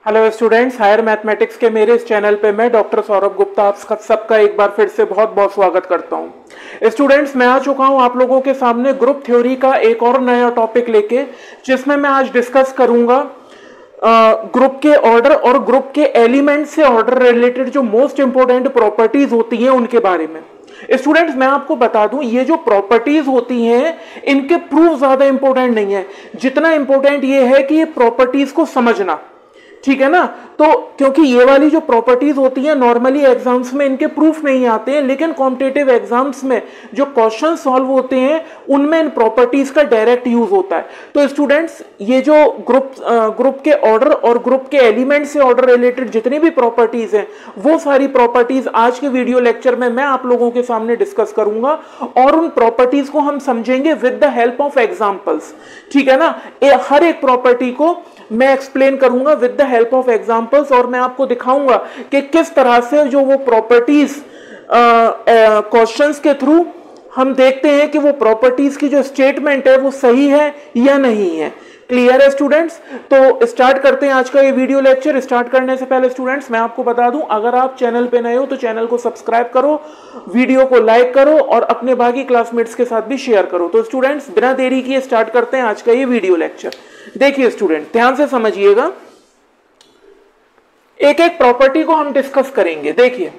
Hello students, higher mathematics के मेरे इस चैनल पे मैं डॉक्टर सौरभ गुप्ता आप सबका एक बार फिर से बहुत बहुत स्वागत करता हूं। स्टूडेंट्स, मैं आ चुका हूं आप लोगों के सामने ग्रुप थ्योरी का एक और नया टॉपिक लेके, जिसमें मैं आज डिस्कस करूंगा ग्रुप के ऑर्डर और ग्रुप के एलिमेंट से ऑर्डर रिलेटेड जो मोस्ट इंपोर्टेंट प्रॉपर्टीज होती हैं उनके बारे में। स्टूडेंट्स, मैं आपको बता दूं, ये जो प्रॉपर्टीज होती हैं इनके प्रूफ ज्यादा इंपॉर्टेंट नहीं है, जितना इंपॉर्टेंट ये है कि ये प्रॉपर्टीज को समझना, ठीक है ना। तो क्योंकि ये वाली जो प्रॉपर्टीज होती हैं नॉर्मली एग्जाम्स में इनके प्रूफ नहीं आते हैं, लेकिन कॉम्पिटिटिव एग्जाम्स में जो क्वेश्चन सॉल्व होते हैं उनमें इन प्रॉपर्टीज का डायरेक्ट यूज होता है। तो स्टूडेंट्स, ये जो ग्रुप के ऑर्डर और ग्रुप के एलिमेंट से ऑर्डर रिलेटेड जितनी भी प्रॉपर्टीज हैं वो सारी प्रॉपर्टीज आज के वीडियो लेक्चर में मैं आप लोगों के सामने डिस्कस करूंगा और उन प्रॉपर्टीज को हम समझेंगे with the help of examples, ठीक है ना। हर एक प्रॉपर्टी को मैं एक्सप्लेन करूंगा with the help of examples और मैं आपको दिखाऊंगा कि किस तरह से जो वो प्रॉपर्टीज क्वेश्चंस के थ्रू हम देखते हैं कि वो प्रॉपर्टीज की जो स्टेटमेंट है वो सही है या नहीं है। क्लियर है स्टूडेंट्स? तो स्टार्ट करते हैं आज का ये वीडियो लेक्चर। स्टार्ट करने से पहले स्टूडेंट्स मैं आपको बता दूं, अगर आप चैनल पे नए हो तो चैनल को सब्सक्राइब करो, वीडियो को लाइक करो और अपने बाकी क्लासमेट्स के साथ भी शेयर करो। तो स्टूडेंट्स, बिना देरी किए स्टार्ट करते हैं आज का ये वीडियो लेक्चर। देखिए स्टूडेंट, ध्यान से समझिएगा, एक एक प्रॉपर्टी को हम डिस्कस करेंगे। देखिए,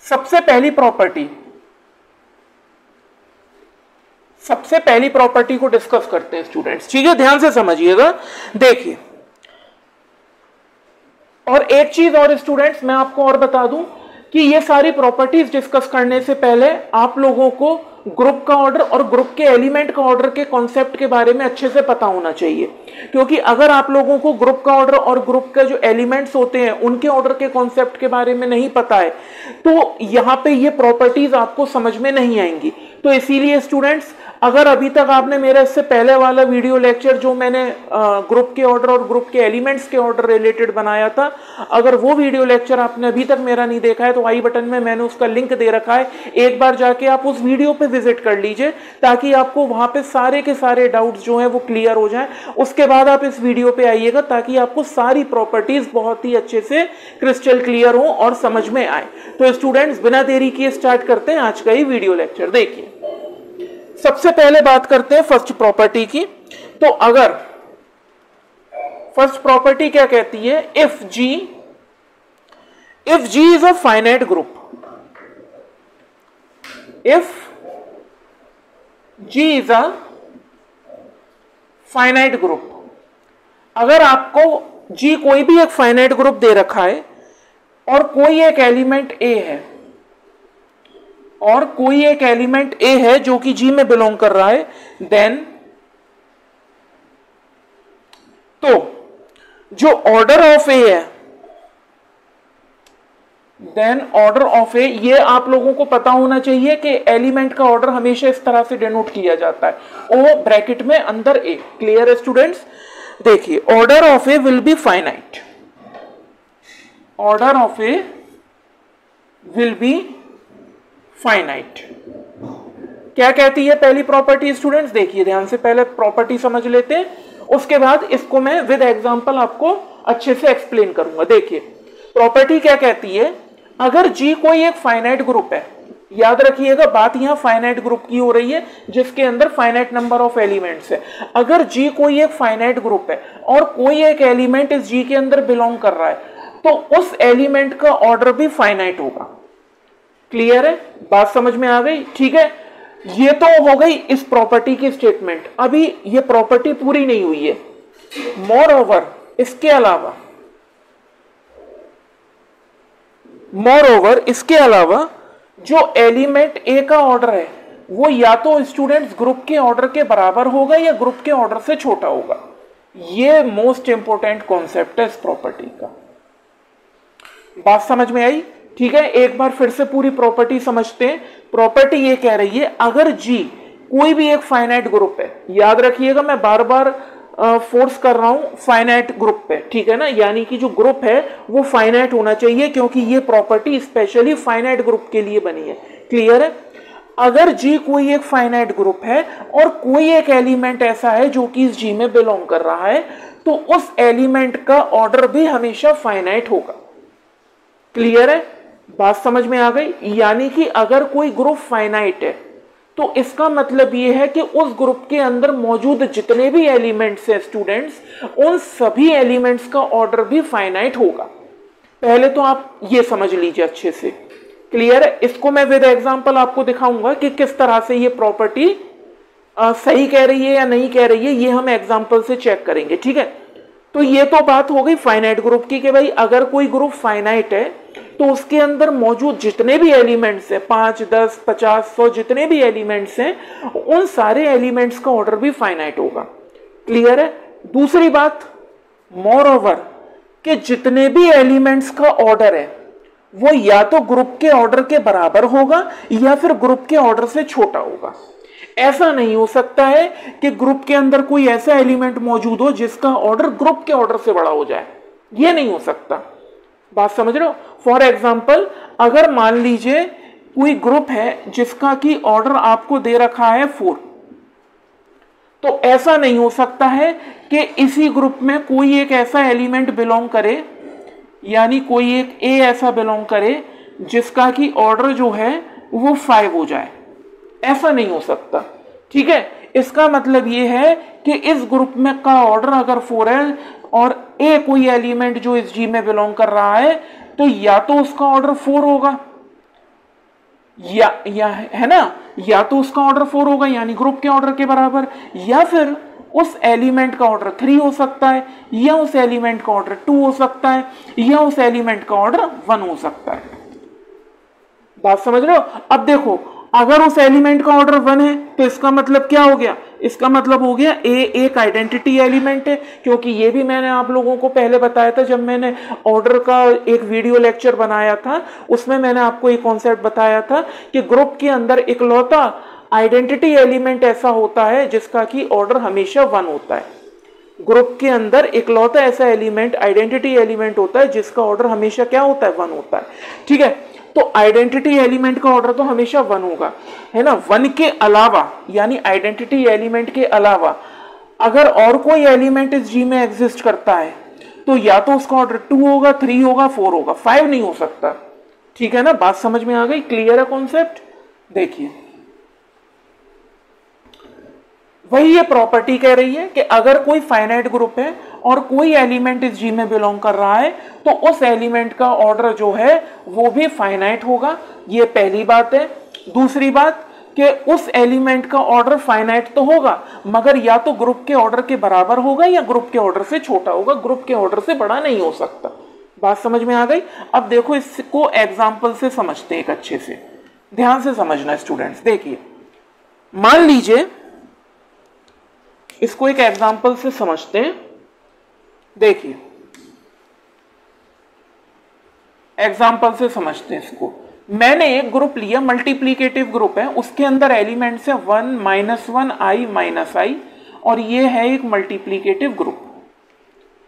सबसे पहली प्रॉपर्टी को डिस्कस करते हैं स्टूडेंट्स, ठीक है। ध्यान से समझिएगा। देखिए, और एक चीज और स्टूडेंट्स मैं आपको और बता दूं कि ये सारी प्रॉपर्टीज डिस्कस करने से पहले आप लोगों को ग्रुप का ऑर्डर और ग्रुप के एलिमेंट का ऑर्डर के कॉन्सेप्ट के बारे में अच्छे से पता होना चाहिए, क्योंकि अगर आप लोगों को ग्रुप का ऑर्डर और ग्रुप के जो एलिमेंट्स होते हैं उनके ऑर्डर के कॉन्सेप्ट के बारे में नहीं पता है तो यहाँ पे ये प्रॉपर्टीज आपको समझ में नहीं आएंगी। तो इसीलिए स्टूडेंट्स, अगर अभी तक आपने मेरा इससे पहले वाला वीडियो लेक्चर जो मैंने ग्रुप के ऑर्डर और ग्रुप के एलिमेंट्स के ऑर्डर रिलेटेड बनाया था, अगर वो वीडियो लेक्चर आपने अभी तक मेरा नहीं देखा है तो आई बटन में मैंने उसका लिंक दे रखा है, एक बार जाके आप उस वीडियो पे विजिट कर लीजिए ताकि आपको वहां पे सारे के सारे डाउट्स जो हैं वो क्लियर हो जाएं। उसके बाद आप इस वीडियो पे आइएगा ताकि आपको सारी प्रॉपर्टीज बहुत ही अच्छे से क्रिस्टल क्लियर हो और समझ में आए। तो स्टूडेंट्स, बिना देरी किए स्टार्ट करते हैं आज का ये वीडियो लेक्चर। देखिए, सबसे पहले बात करते हैं फर्स्ट प्रॉपर्टी की। तो अगर फर्स्ट प्रॉपर्टी क्या कहती है, if G is a finite group, if G is a finite group, अगर आपको G कोई भी एक फाइनाइट ग्रुप दे रखा है और कोई एक एलिमेंट A है और कोई एक एलिमेंट A है जो कि G में बिलोंग कर रहा है, देन तो जो ऑर्डर ऑफ A है, देन ऑर्डर ऑफ A, ये आप लोगों को पता होना चाहिए कि एलिमेंट का ऑर्डर हमेशा इस तरह से डिनोट किया जाता है, O ब्रैकेट में अंदर A। क्लियर है स्टूडेंट्स? देखिए, order of A will be finite, order of A will be finite. क्या कहती है पहली प्रॉपर्टी स्टूडेंट्स? देखिए, ध्यान से पहले प्रॉपर्टी समझ लेते हैं, उसके बाद इसको मैं विद एग्जांपल आपको अच्छे से एक्सप्लेन करूंगा। देखिए, प्रॉपर्टी क्या कहती है, अगर G कोई एक फाइनाइट ग्रुप है, याद रखिएगा बात यहां फाइनाइट ग्रुप की हो रही है जिसके अंदर फाइनाइट नंबर ऑफ एलिमेंट्स है। अगर G कोई एक फाइनाइट ग्रुप है और कोई एक एलिमेंट इस G के अंदर बिलोंग कर रहा है तो उस एलिमेंट का ऑर्डर भी फाइनाइट होगा। क्लियर है? बात समझ में आ गई? ठीक है, ये तो हो गई इस प्रॉपर्टी की स्टेटमेंट। अभी ये प्रॉपर्टी पूरी नहीं हुई है। मोर ओवर, इसके अलावा जो एलिमेंट A का ऑर्डर है वो या तो स्टूडेंट्स ग्रुप के ऑर्डर के बराबर होगा या ग्रुप के ऑर्डर से छोटा होगा। ये मोस्ट इंपोर्टेंट कॉन्सेप्ट है इस प्रॉपर्टी का। बात समझ में आई? ठीक है, एक बार फिर से पूरी प्रॉपर्टी समझते हैं। प्रॉपर्टी ये कह रही है, अगर G कोई भी एक फाइनाइट ग्रुप है, याद रखिएगा मैं बार बार फोर्स कर रहा हूं फाइनाइट ग्रुप पे, ठीक है ना, यानी कि जो ग्रुप है वो फाइनाइट होना चाहिए क्योंकि ये प्रॉपर्टी स्पेशली फाइनाइट ग्रुप के लिए बनी है। क्लियर है? अगर G कोई एक फाइनाइट ग्रुप है और कोई एक एलिमेंट ऐसा है जो कि इस G में बिलोंग कर रहा है तो उस एलिमेंट का ऑर्डर भी हमेशा फाइनाइट होगा। क्लियर है, बात समझ में आ गई। यानी कि अगर कोई ग्रुप फाइनाइट है तो इसका मतलब यह है कि उस ग्रुप के अंदर मौजूद जितने भी एलिमेंट्स हैं स्टूडेंट्स, उन सभी एलिमेंट्स का ऑर्डर भी फाइनाइट होगा। पहले तो आप ये समझ लीजिए अच्छे से। क्लियर है, इसको मैं विद एग्जांपल आपको दिखाऊंगा कि किस तरह से ये प्रॉपर्टी सही कह रही है या नहीं कह रही है, ये हम एग्जांपल से चेक करेंगे। ठीक है, तो ये तो बात हो गई फाइनाइट ग्रुप की कि भाई अगर कोई ग्रुप फाइनाइट है तो उसके अंदर मौजूद जितने भी एलिमेंट्स हैं, 5, 10, 50, 100 जितने भी एलिमेंट्स हैं, उन सारे एलिमेंट्स का ऑर्डर भी फाइनाइट होगा। क्लियर है। दूसरी बात, मोर ओवर, कि जितने भी एलिमेंट्स का ऑर्डर है वो या तो ग्रुप के ऑर्डर के बराबर होगा या फिर ग्रुप के ऑर्डर से छोटा होगा। ऐसा नहीं हो सकता है कि ग्रुप के अंदर कोई ऐसा एलिमेंट मौजूद हो जिसका ऑर्डर ग्रुप के ऑर्डर से बड़ा हो जाए, यह नहीं हो सकता। बात समझ रहे हो। फॉर एग्जाम्पल, अगर मान लीजिए कोई ग्रुप है जिसका की ऑर्डर आपको दे रखा है 4, तो ऐसा नहीं हो सकता है कि इसी ग्रुप में कोई एक ऐसा एलिमेंट बिलोंग करे, यानी कोई एक ए ऐसा बिलोंग करे जिसका की ऑर्डर जो है वो 5 हो जाए। ऐसा नहीं हो सकता। ठीक है, इसका मतलब ये है कि इस ग्रुप में का ऑर्डर अगर 4 है और ए कोई एलिमेंट जो इस जी में बिलोंग कर रहा है, तो या तो उसका ऑर्डर 4 होगा या है ना, या तो उसका ऑर्डर 4 होगा यानी ग्रुप के ऑर्डर के बराबर, या फिर उस एलिमेंट का ऑर्डर 3 हो सकता है, या उस एलिमेंट का ऑर्डर 2 हो सकता है, या उस एलिमेंट का ऑर्डर 1 हो सकता है। बात समझ रहे हो। अब देखो, अगर उस एलिमेंट का ऑर्डर 1 है तो इसका मतलब क्या हो गया, इसका मतलब हो गया ए एक आइडेंटिटी एलिमेंट है, क्योंकि ये भी मैंने आप लोगों को पहले बताया था जब मैंने ऑर्डर का एक वीडियो लेक्चर बनाया था, उसमें मैंने आपको एक कॉन्सेप्ट बताया था कि ग्रुप के अंदर इकलौता आइडेंटिटी एलिमेंट ऐसा होता है जिसका की ऑर्डर हमेशा 1 होता है। ग्रुप के अंदर इकलौता ऐसा एलिमेंट आइडेंटिटी एलिमेंट होता है जिसका ऑर्डर हमेशा क्या होता है, 1 होता है। ठीक है, तो आइडेंटिटी एलिमेंट का ऑर्डर तो हमेशा 1 होगा, है ना। 1 के अलावा यानी आइडेंटिटी एलिमेंट के अलावा अगर और कोई एलिमेंट इस जी में एग्जिस्ट करता है तो या तो उसका ऑर्डर 2 होगा, 3 होगा, 4 होगा, 5 नहीं हो सकता। ठीक है ना, बात समझ में आ गई। क्लियर है कॉन्सेप्ट। देखिए, वही ये प्रॉपर्टी कह रही है कि अगर कोई फाइनाइट ग्रुप है और कोई एलिमेंट इस जी में बिलोंग कर रहा है तो उस एलिमेंट का ऑर्डर जो है वो भी फाइनाइट होगा। ये पहली बात है। दूसरी बात कि उस एलिमेंट का ऑर्डर फाइनाइट तो होगा मगर या तो ग्रुप के ऑर्डर के बराबर होगा या ग्रुप के ऑर्डर से छोटा होगा, ग्रुप के ऑर्डर से बड़ा नहीं हो सकता। बात समझ में आ गई। अब देखो, इसको एग्जाम्पल से समझते हैं एक अच्छे से, ध्यान से समझना स्टूडेंट्स। देखिए, मान लीजिए इसको एक एग्जाम्पल से समझते हैं। देखिए, एग्जाम्पल से समझते हैं इसको। मैंने एक ग्रुप लिया, मल्टीप्लीकेटिव ग्रुप है, उसके अंदर एलिमेंट्स है 1, -1, i, -i, और ये है एक मल्टीप्लीकेटिव ग्रुप।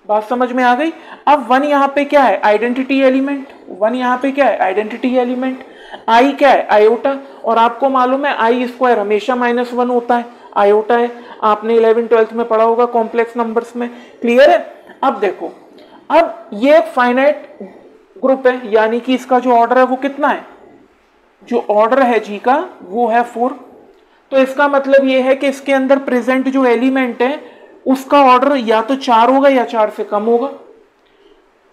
बात समझ में आ गई। अब 1 यहां पे क्या है, आइडेंटिटी एलिमेंट। 1 यहां पे क्या है, आइडेंटिटी एलिमेंट। i क्या है, आयोटा, और आपको मालूम है i² हमेशा -1 होता है, आयोटा है। आपने 11th-12th में पढ़ा होगा कॉम्प्लेक्स नंबर्स में। क्लियर है। अब देखो, अब ये एक फाइनाइट ग्रुप है यानी कि इसका जो ऑर्डर है वो कितना है, जो ऑर्डर है जी का वो है 4। तो इसका मतलब ये है कि इसके अंदर प्रेजेंट जो एलिमेंट है उसका ऑर्डर या तो 4 होगा या 4 से कम होगा।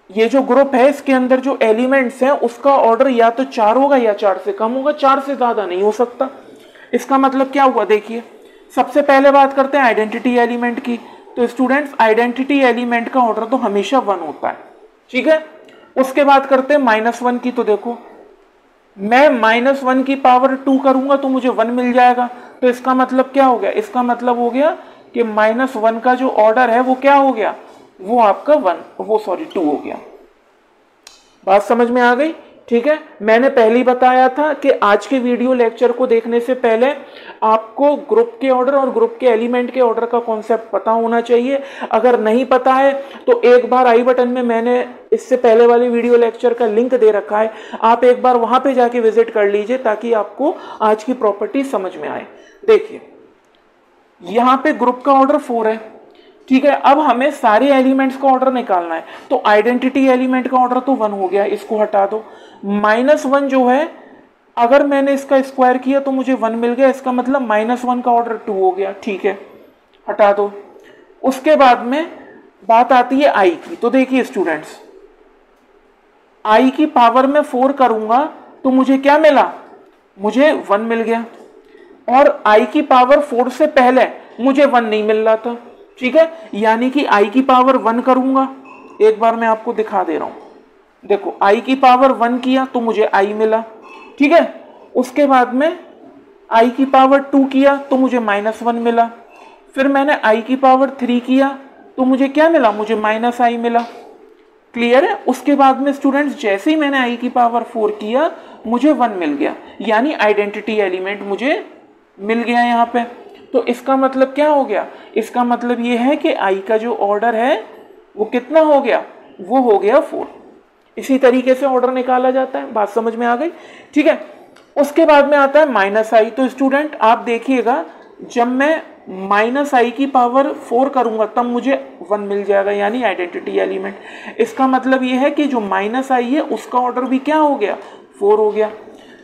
ये जो ग्रुप है इसके अंदर जो एलिमेंट्स हैं उसका ऑर्डर या तो 4 होगा या 4 से कम होगा, 4 से ज्यादा नहीं हो सकता। इसका मतलब क्या हुआ, देखिए सबसे पहले बात करते हैं आइडेंटिटी एलिमेंट की। तो स्टूडेंट्स, आइडेंटिटी एलिमेंट का ऑर्डर तो हमेशा 1 होता है। ठीक है, उसके बाद करते हैं -1 की। तो देखो, मैं -1 की पावर 2 करूंगा तो मुझे 1 मिल जाएगा। तो इसका मतलब क्या हो गया, इसका मतलब हो गया कि -1 का जो ऑर्डर है वो क्या हो गया, वो आपका 2 हो गया। बात समझ में आ गई। ठीक है, मैंने पहले ही बताया था कि आज के वीडियो लेक्चर को देखने से पहले आपको ग्रुप के ऑर्डर और ग्रुप के एलिमेंट के ऑर्डर का कॉन्सेप्ट पता होना चाहिए। अगर नहीं पता है तो एक बार आई बटन में मैंने इससे पहले वाले वीडियो लेक्चर का लिंक दे रखा है, आप एक बार वहां पे जाके विजिट कर लीजिए ताकि आपको आज की प्रॉपर्टी समझ में आए। देखिए, यहां पे ग्रुप का ऑर्डर 4 है, ठीक है, अब हमें सारे एलिमेंट्स का ऑर्डर निकालना है, तो आइडेंटिटी एलिमेंट का ऑर्डर तो 1 हो गया, इसको हटा दो। -1 जो है, अगर मैंने इसका स्क्वायर किया तो मुझे 1 मिल गया, इसका मतलब -1 का ऑर्डर 2 हो गया। ठीक है, हटा दो। उसके बाद में बात आती है आई की। तो देखिए स्टूडेंट्स, आई की पावर में 4 करूंगा तो मुझे क्या मिला, मुझे 1 मिल गया, और आई की पावर 4 से पहले मुझे 1 नहीं मिल रहा था। ठीक है, यानी कि आई की पावर 1 करूंगा, एक बार मैं आपको दिखा दे रहा हूं। देखो, आई की पावर 1 किया तो मुझे आई मिला। ठीक है, उसके बाद में आई की पावर 2 किया तो मुझे -1 मिला। फिर मैंने आई की पावर 3 किया तो मुझे क्या मिला, मुझे -i मिला। क्लियर है। उसके बाद में स्टूडेंट्स, जैसे ही मैंने आई की पावर 4 किया मुझे 1 मिल गया, यानी आइडेंटिटी एलिमेंट मुझे मिल गया यहाँ पे। तो इसका मतलब क्या हो गया, इसका मतलब ये है कि आई का जो ऑर्डर है वो कितना हो गया, वो हो गया 4। इसी तरीके से ऑर्डर निकाला जाता है। बात समझ में आ गई। ठीक है, उसके बाद में आता है -i। तो स्टूडेंट आप देखिएगा, जब मैं -i की पावर 4 करूंगा तब मुझे 1 मिल जाएगा, यानी आइडेंटिटी एलिमेंट। इसका मतलब ये है कि जो -i है उसका ऑर्डर भी क्या हो गया, 4 हो गया।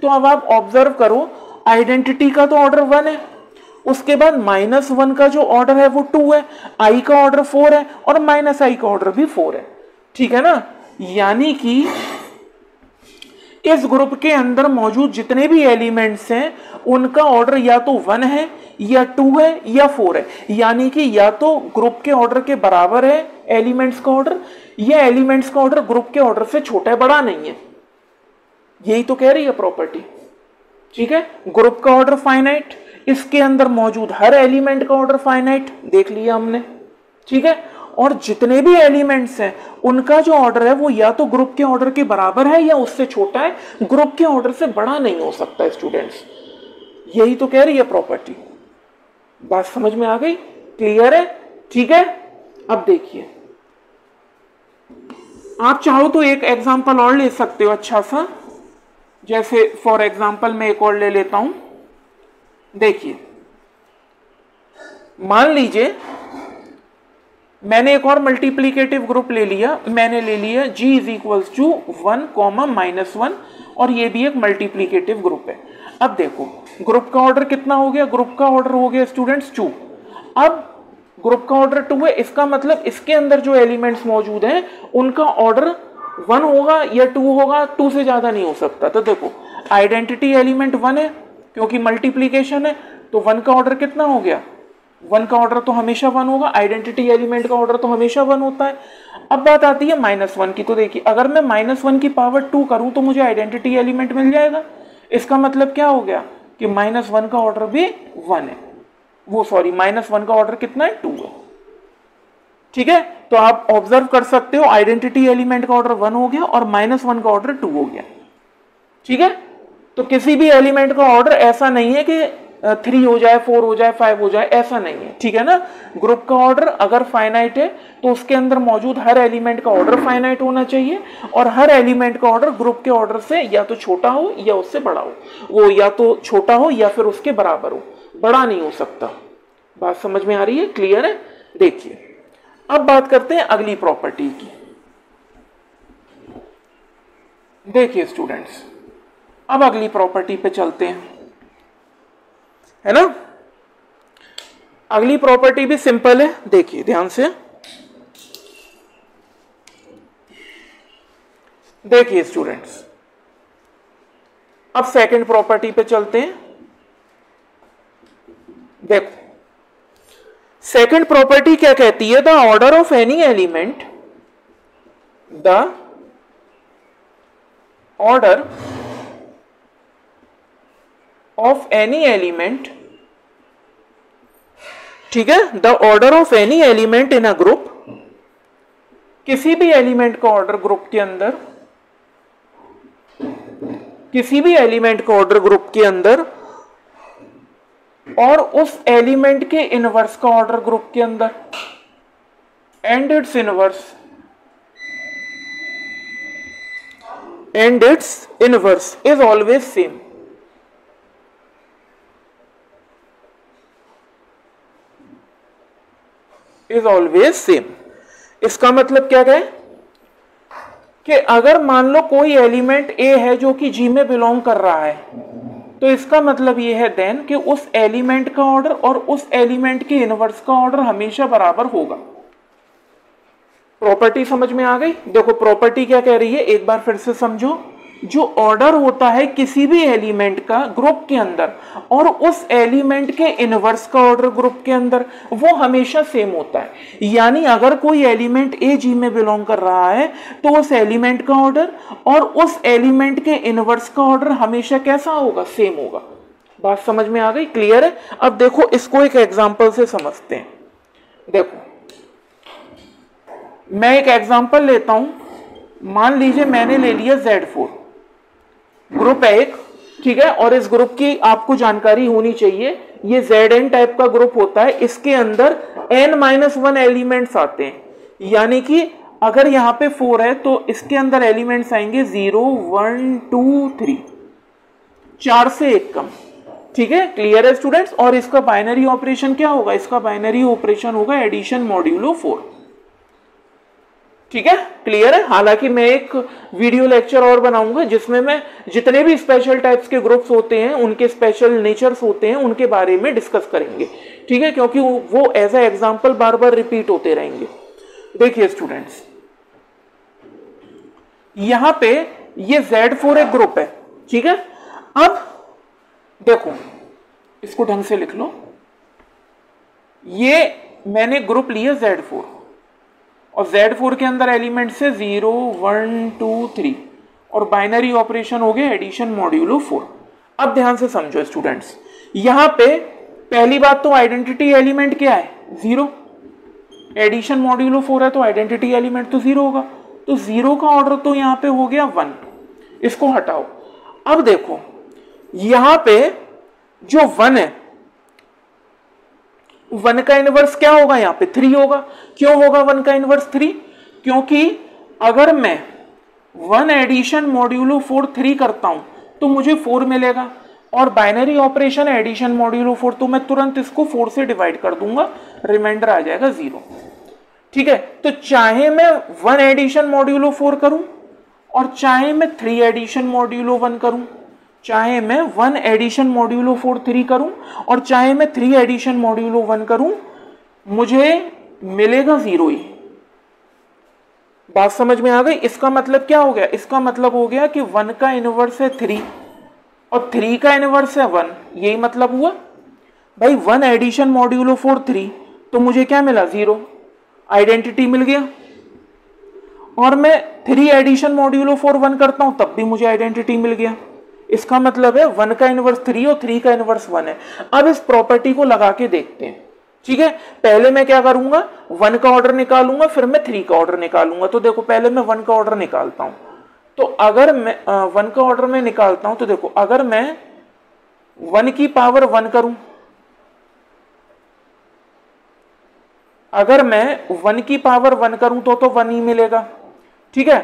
तो अब आप ऑब्जर्व करो, आइडेंटिटी का तो ऑर्डर 1 है, उसके बाद -1 का जो ऑर्डर है वो 2 है, i का ऑर्डर 4 है, और -i का ऑर्डर भी 4 है। ठीक है ना, यानी कि इस ग्रुप के अंदर मौजूद जितने भी एलिमेंट्स हैं उनका ऑर्डर या तो 1 है, या 2 है, या 4 है। यानी कि या तो ग्रुप के ऑर्डर के बराबर है एलिमेंट्स का ऑर्डर, या एलिमेंट्स का ऑर्डर ग्रुप के ऑर्डर से छोटा है, बड़ा नहीं है। यही तो कह रही है प्रॉपर्टी। ठीक है, ग्रुप का ऑर्डर फाइनाइट, इसके अंदर मौजूद हर एलिमेंट का ऑर्डर फाइनाइट, देख लिया हमने। ठीक है, और जितने भी एलिमेंट्स हैं उनका जो ऑर्डर है वो या तो ग्रुप के ऑर्डर के बराबर है या उससे छोटा है, ग्रुप के ऑर्डर से बड़ा नहीं हो सकता स्टूडेंट्स। यही तो कह रही है प्रॉपर्टी। बात समझ में आ गई, क्लियर है। ठीक है, अब देखिए, आप चाहो तो एक एग्जांपल और ले सकते हो अच्छा सा, जैसे फॉर एग्जांपल मैं एक और ले लेता हूं। देखिए, मान लीजिए मैंने एक और मल्टीप्लीकेटिव ग्रुप ले लिया, मैंने ले लिया G = 1, -1, और ये भी एक मल्टीप्लीकेटिव ग्रुप है। अब देखो, ग्रुप का ऑर्डर कितना हो गया, ग्रुप का ऑर्डर हो गया स्टूडेंट्स 2। अब ग्रुप का ऑर्डर 2 है, इसका मतलब इसके अंदर जो एलिमेंट्स मौजूद हैं उनका ऑर्डर 1 होगा या 2 होगा, 2 से ज्यादा नहीं हो सकता। तो देखो, आइडेंटिटी एलिमेंट 1 है, क्योंकि मल्टीप्लीकेशन है, तो 1 का ऑर्डर कितना हो गया, 1 का ऑर्डर तो हमेशा 1 होगा, आइडेंटिटी एलिमेंट का ऑर्डर तो हमेशा 1 होता है। अब बात आती है -1 की। तो देखिए, अगर मैं -1 की पावर 2 करूं तो मुझे आइडेंटिटी एलिमेंट मिल जाएगा। इसका मतलब क्या हो गया कि -1 का ऑर्डर भी 1 है, वो सॉरी -1 का ऑर्डर कितना है, 2 है। ठीक है, तो आप ऑब्जर्व कर सकते हो, आइडेंटिटी एलिमेंट का ऑर्डर 1 हो गया और -1 का ऑर्डर 2 हो गया। ठीक है, तो किसी भी एलिमेंट का ऑर्डर ऐसा नहीं है कि 3 हो जाए, 4 हो जाए, 5 हो जाए, ऐसा नहीं है। ठीक है ना, ग्रुप का ऑर्डर अगर फाइनाइट है तो उसके अंदर मौजूद हर एलिमेंट का ऑर्डर फाइनाइट होना चाहिए, और हर एलिमेंट का ऑर्डर ग्रुप के ऑर्डर से या तो छोटा हो या उससे बड़ा हो, वो या तो छोटा हो या फिर उसके बराबर हो, बड़ा नहीं हो सकता। बात समझ में आ रही है, क्लियर है। देखिए, अब बात करते हैं अगली प्रॉपर्टी की। देखिए स्टूडेंट्स, अब अगली प्रॉपर्टी पे चलते हैं, है ना। अगली प्रॉपर्टी भी सिंपल है, देखिए ध्यान से। देखिए स्टूडेंट्स, अब सेकंड प्रॉपर्टी पे चलते हैं। देखो, सेकंड प्रॉपर्टी क्या कहती है, the order of any element, the order of any element, ठीक है, the order of any element in a group, किसी भी एलिमेंट का ऑर्डर ग्रुप के अंदर, किसी भी एलिमेंट का ऑर्डर ग्रुप के अंदर, और उस एलिमेंट के इनवर्स का ऑर्डर ग्रुप के अंदर, and it's inverse, and it's inverse is always same. Is always same. इसका मतलब क्या कहे कि अगर मान लो कोई एलिमेंट ए है जो कि जी में बिलोंग कर रहा है, तो इसका मतलब ये है देन कि उस एलिमेंट का ऑर्डर और उस एलिमेंट के इनवर्स का ऑर्डर हमेशा बराबर होगा। प्रॉपर्टी समझ में आ गई? देखो प्रॉपर्टी क्या कह रही है, एक बार फिर से समझो। जो ऑर्डर होता है किसी भी एलिमेंट का ग्रुप के अंदर और उस एलिमेंट के इनवर्स का ऑर्डर ग्रुप के अंदर, वो हमेशा सेम होता है। यानी अगर कोई एलिमेंट ए जी में बिलोंग कर रहा है तो उस एलिमेंट का ऑर्डर और उस एलिमेंट के इनवर्स का ऑर्डर हमेशा कैसा होगा? सेम होगा। बात समझ में आ गई? क्लियर है? अब देखो इसको एक एग्जांपल से समझते हैं। देखो मैं एक एग्जांपल लेता हूं। मान लीजिए मैंने ले लिया Z4, ग्रुप है एक, ठीक है, और इस ग्रुप की आपको जानकारी होनी चाहिए। ये Zn टाइप का ग्रुप होता है, इसके अंदर n-1 एलिमेंट्स आते हैं। यानी कि अगर यहाँ पे 4 है तो इसके अंदर एलिमेंट्स आएंगे 0, 1, 2, 3, 4 से एक कम। ठीक है, क्लियर है स्टूडेंट्स? और इसका बाइनरी ऑपरेशन क्या होगा? इसका बाइनरी ऑपरेशन होगा एडिशन मॉड्यूलो 4। ठीक है, क्लियर है? हालांकि मैं एक वीडियो लेक्चर और बनाऊंगा जिसमें मैं जितने भी स्पेशल टाइप्स के ग्रुप्स होते हैं, उनके स्पेशल नेचर्स होते हैं, उनके बारे में डिस्कस करेंगे। ठीक है, क्योंकि वो एज ए एग्जांपल बार बार रिपीट होते रहेंगे। देखिए स्टूडेंट्स, यहां पे ये Z4 एक ग्रुप है। ठीक है, अब देखो इसको ढंग से लिख लो। ये मैंने ग्रुप लिया Z4 और Z4 के अंदर एलिमेंट से 0, 1, 2, 3 और बाइनरी ऑपरेशन हो गया एडिशन मॉड्यूलो 4। अब ध्यान से समझो स्टूडेंट्स, यहां पे पहली बात तो आइडेंटिटी एलिमेंट क्या है? 0। एडिशन मॉड्यूलो 4 है तो आइडेंटिटी एलिमेंट तो 0 होगा, तो 0 का ऑर्डर तो यहां पे हो गया 1। इसको हटाओ। अब देखो यहां पे जो 1 है, 1 का इनवर्स क्या होगा? यहां पे 3 होगा। क्यों होगा 1 का इनवर्स 3? क्योंकि अगर मैं 1 एडिशन मॉड्यूलो 4 3 करता हूं तो मुझे 4 मिलेगा, और बाइनरी ऑपरेशन एडिशन मॉड्यूलो 4 तो मैं तुरंत इसको 4 से डिवाइड कर दूंगा, रिमाइंडर आ जाएगा 0। ठीक है, तो चाहे मैं 1 एडिशन मॉड्यूलो 4 करूं और चाहे मैं 3 एडिशन मॉड्यूलो 1 करूं, चाहे मैं 1 एडिशन मॉड्यूलो 4 3 करूं और चाहे मैं 3 एडिशन मॉड्यूलो 1 करूं, मुझे मिलेगा 0 ही। बात समझ में आ गई? इसका मतलब क्या हो गया? इसका मतलब हो गया कि 1 का इनवर्स है 3 और 3 का इनवर्स है 1। यही मतलब हुआ भाई। 1 एडिशन मॉड्यूलो 4 3 तो मुझे क्या मिला? 0, आइडेंटिटी मिल गया। और मैं 3 एडिशन मॉड्यूलो 4 1 करता हूं तब भी मुझे आइडेंटिटी मिल गया। इसका मतलब है 1 का इनवर्स 3 और 3 का इनवर्स 1 है। अब इस प्रॉपर्टी को लगा के देखते हैं। ठीक है, पहले मैं क्या करूंगा? 1 का ऑर्डर निकालूंगा, फिर मैं 3 का ऑर्डर निकालूंगा। तो देखो पहले मैं 1 का ऑर्डर निकालता हूं। तो अगर मैं 1 का ऑर्डर में निकालता हूं तो देखो, अगर मैं 1 की पावर 1 करूं, अगर मैं 1 की पावर 1 करूं तो 1 ही मिलेगा। ठीक है,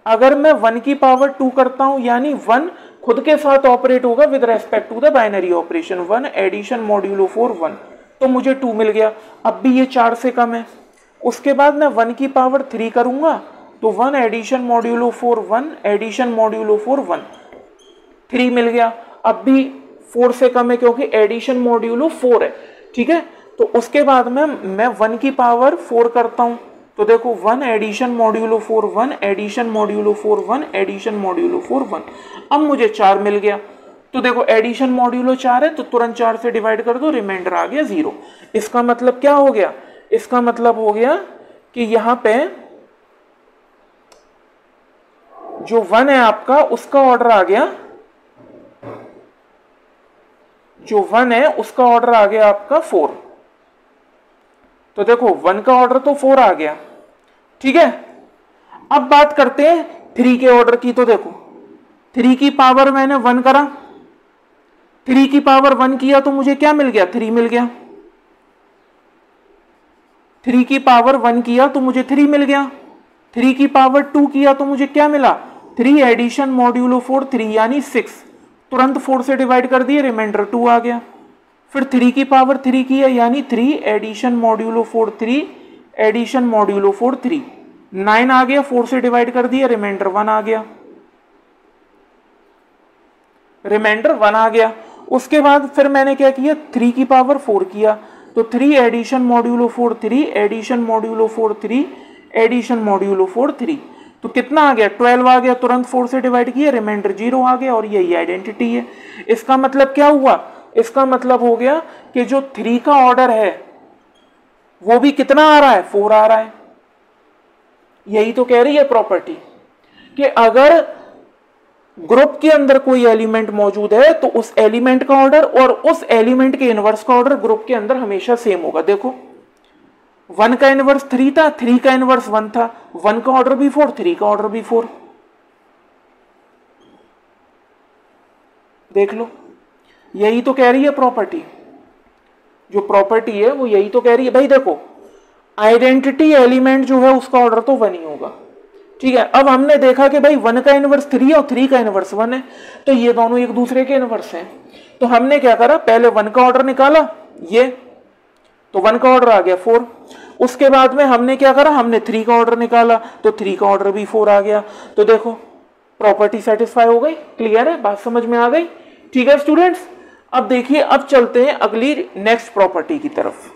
अगर मैं 1 की पावर 2 करता हूं, यानी 1 खुद के साथ ऑपरेट होगा with respect to the binary operation, 1 addition modulo 4 1, तो मुझे 2 मिल गया। अब भी ये 4 से कम है। उसके बाद मैं 1 की पावर 3 करूंगा तो 1 एडिशन मॉड्यूलो 4 1 एडिशन मॉड्यूलो 4 1, 3 मिल गया। अब भी 4 से कम है क्योंकि एडिशन मॉड्यूलो 4 है। ठीक है, तो उसके बाद में मैं 1 की पावर 4 करता हूं तो देखो 1 addition modulo 4 1 addition modulo 4 1 addition modulo 4 1, अब मुझे 4 मिल गया। तो देखो एडिशन मॉड्यूलो 4 है तो तुरंत 4 से डिवाइड कर दो, रिमाइंडर आ गया 0। इसका मतलब क्या हो गया? इसका मतलब हो गया कि यहां पे जो 1 है आपका, उसका ऑर्डर आ गया, जो 1 है उसका ऑर्डर आ गया आपका 4। तो देखो 1 का ऑर्डर तो 4 आ गया। ठीक है, अब बात करते हैं 3 के ऑर्डर की। तो देखो 3 की पावर मैंने 1 करा, 3 की पावर 1 किया तो मुझे क्या मिल गया? 3 मिल गया। 3 की पावर 1 किया तो मुझे 3 मिल गया। 3 की पावर 2 किया तो मुझे क्या मिला? 3 एडिशन मॉड्यूलो 4 3 यानी 6, तुरंत 4 से डिवाइड कर दिए, रिमाइंडर 2 आ गया। फिर 3 की पावर 3 की है यानी 3 एडिशन मॉड्यूलो 4 3 एडिशन मॉड्यूलो 4 3, 9 आ गया, 4 से डिवाइड कर दिया, रिमाइंडर 1 आ गया, रिमाइंडर 1 आ गया। उसके बाद फिर मैंने क्या किया, 3 की पावर 4 किया, तो 3 addition modulo 4 3, addition modulo 4 3, addition modulo 4 3, तो कितना आ गया, 12 आ गया, तुरंत 4 से डिवाइड किया, रिमाइंडर 0 आ गया, और यही आइडेंटिटी है। इसका मतलब क्या हुआ, इसका मतलब हो गया कि जो 3 का ऑर्डर है वो भी कितना आ रहा है, 4 आ रहा है। यही तो कह रही है प्रॉपर्टी कि अगर ग्रुप के अंदर कोई एलिमेंट मौजूद है तो उस एलिमेंट का ऑर्डर और उस एलिमेंट के इनवर्स का ऑर्डर ग्रुप के अंदर हमेशा सेम होगा। देखो 1 का इनवर्स 3 था, 3 का इनवर्स 1 था, 1 का ऑर्डर भी 4, 3 का ऑर्डर भी 4। देख लो, यही तो कह रही है प्रॉपर्टी, जो प्रॉपर्टी है वो यही तो कह रही है। भाई देखो, आइडेंटिटी एलिमेंट जो है उसका ऑर्डर तो 1 ही होगा, ठीक है। अब हमने देखा कि भाई 1 का इनवर्स 3 और 3 का इनवर्स 1 है, तो ये दोनों एक दूसरे के इनवर्स हैं। तो हमने क्या करा, पहले 1 का ऑर्डर निकाला, ये तो 1 का ऑर्डर आ गया 4। उसके बाद में हमने क्या करा, हमने 3 का ऑर्डर निकाला, तो 3 का ऑर्डर भी 4 आ गया। तो देखो प्रॉपर्टी सेटिस्फाई हो गई। क्लियर है, बात समझ में आ गई? ठीक है स्टूडेंट्स, अब देखिए, अब चलते हैं अगली नेक्स्ट प्रॉपर्टी की तरफ।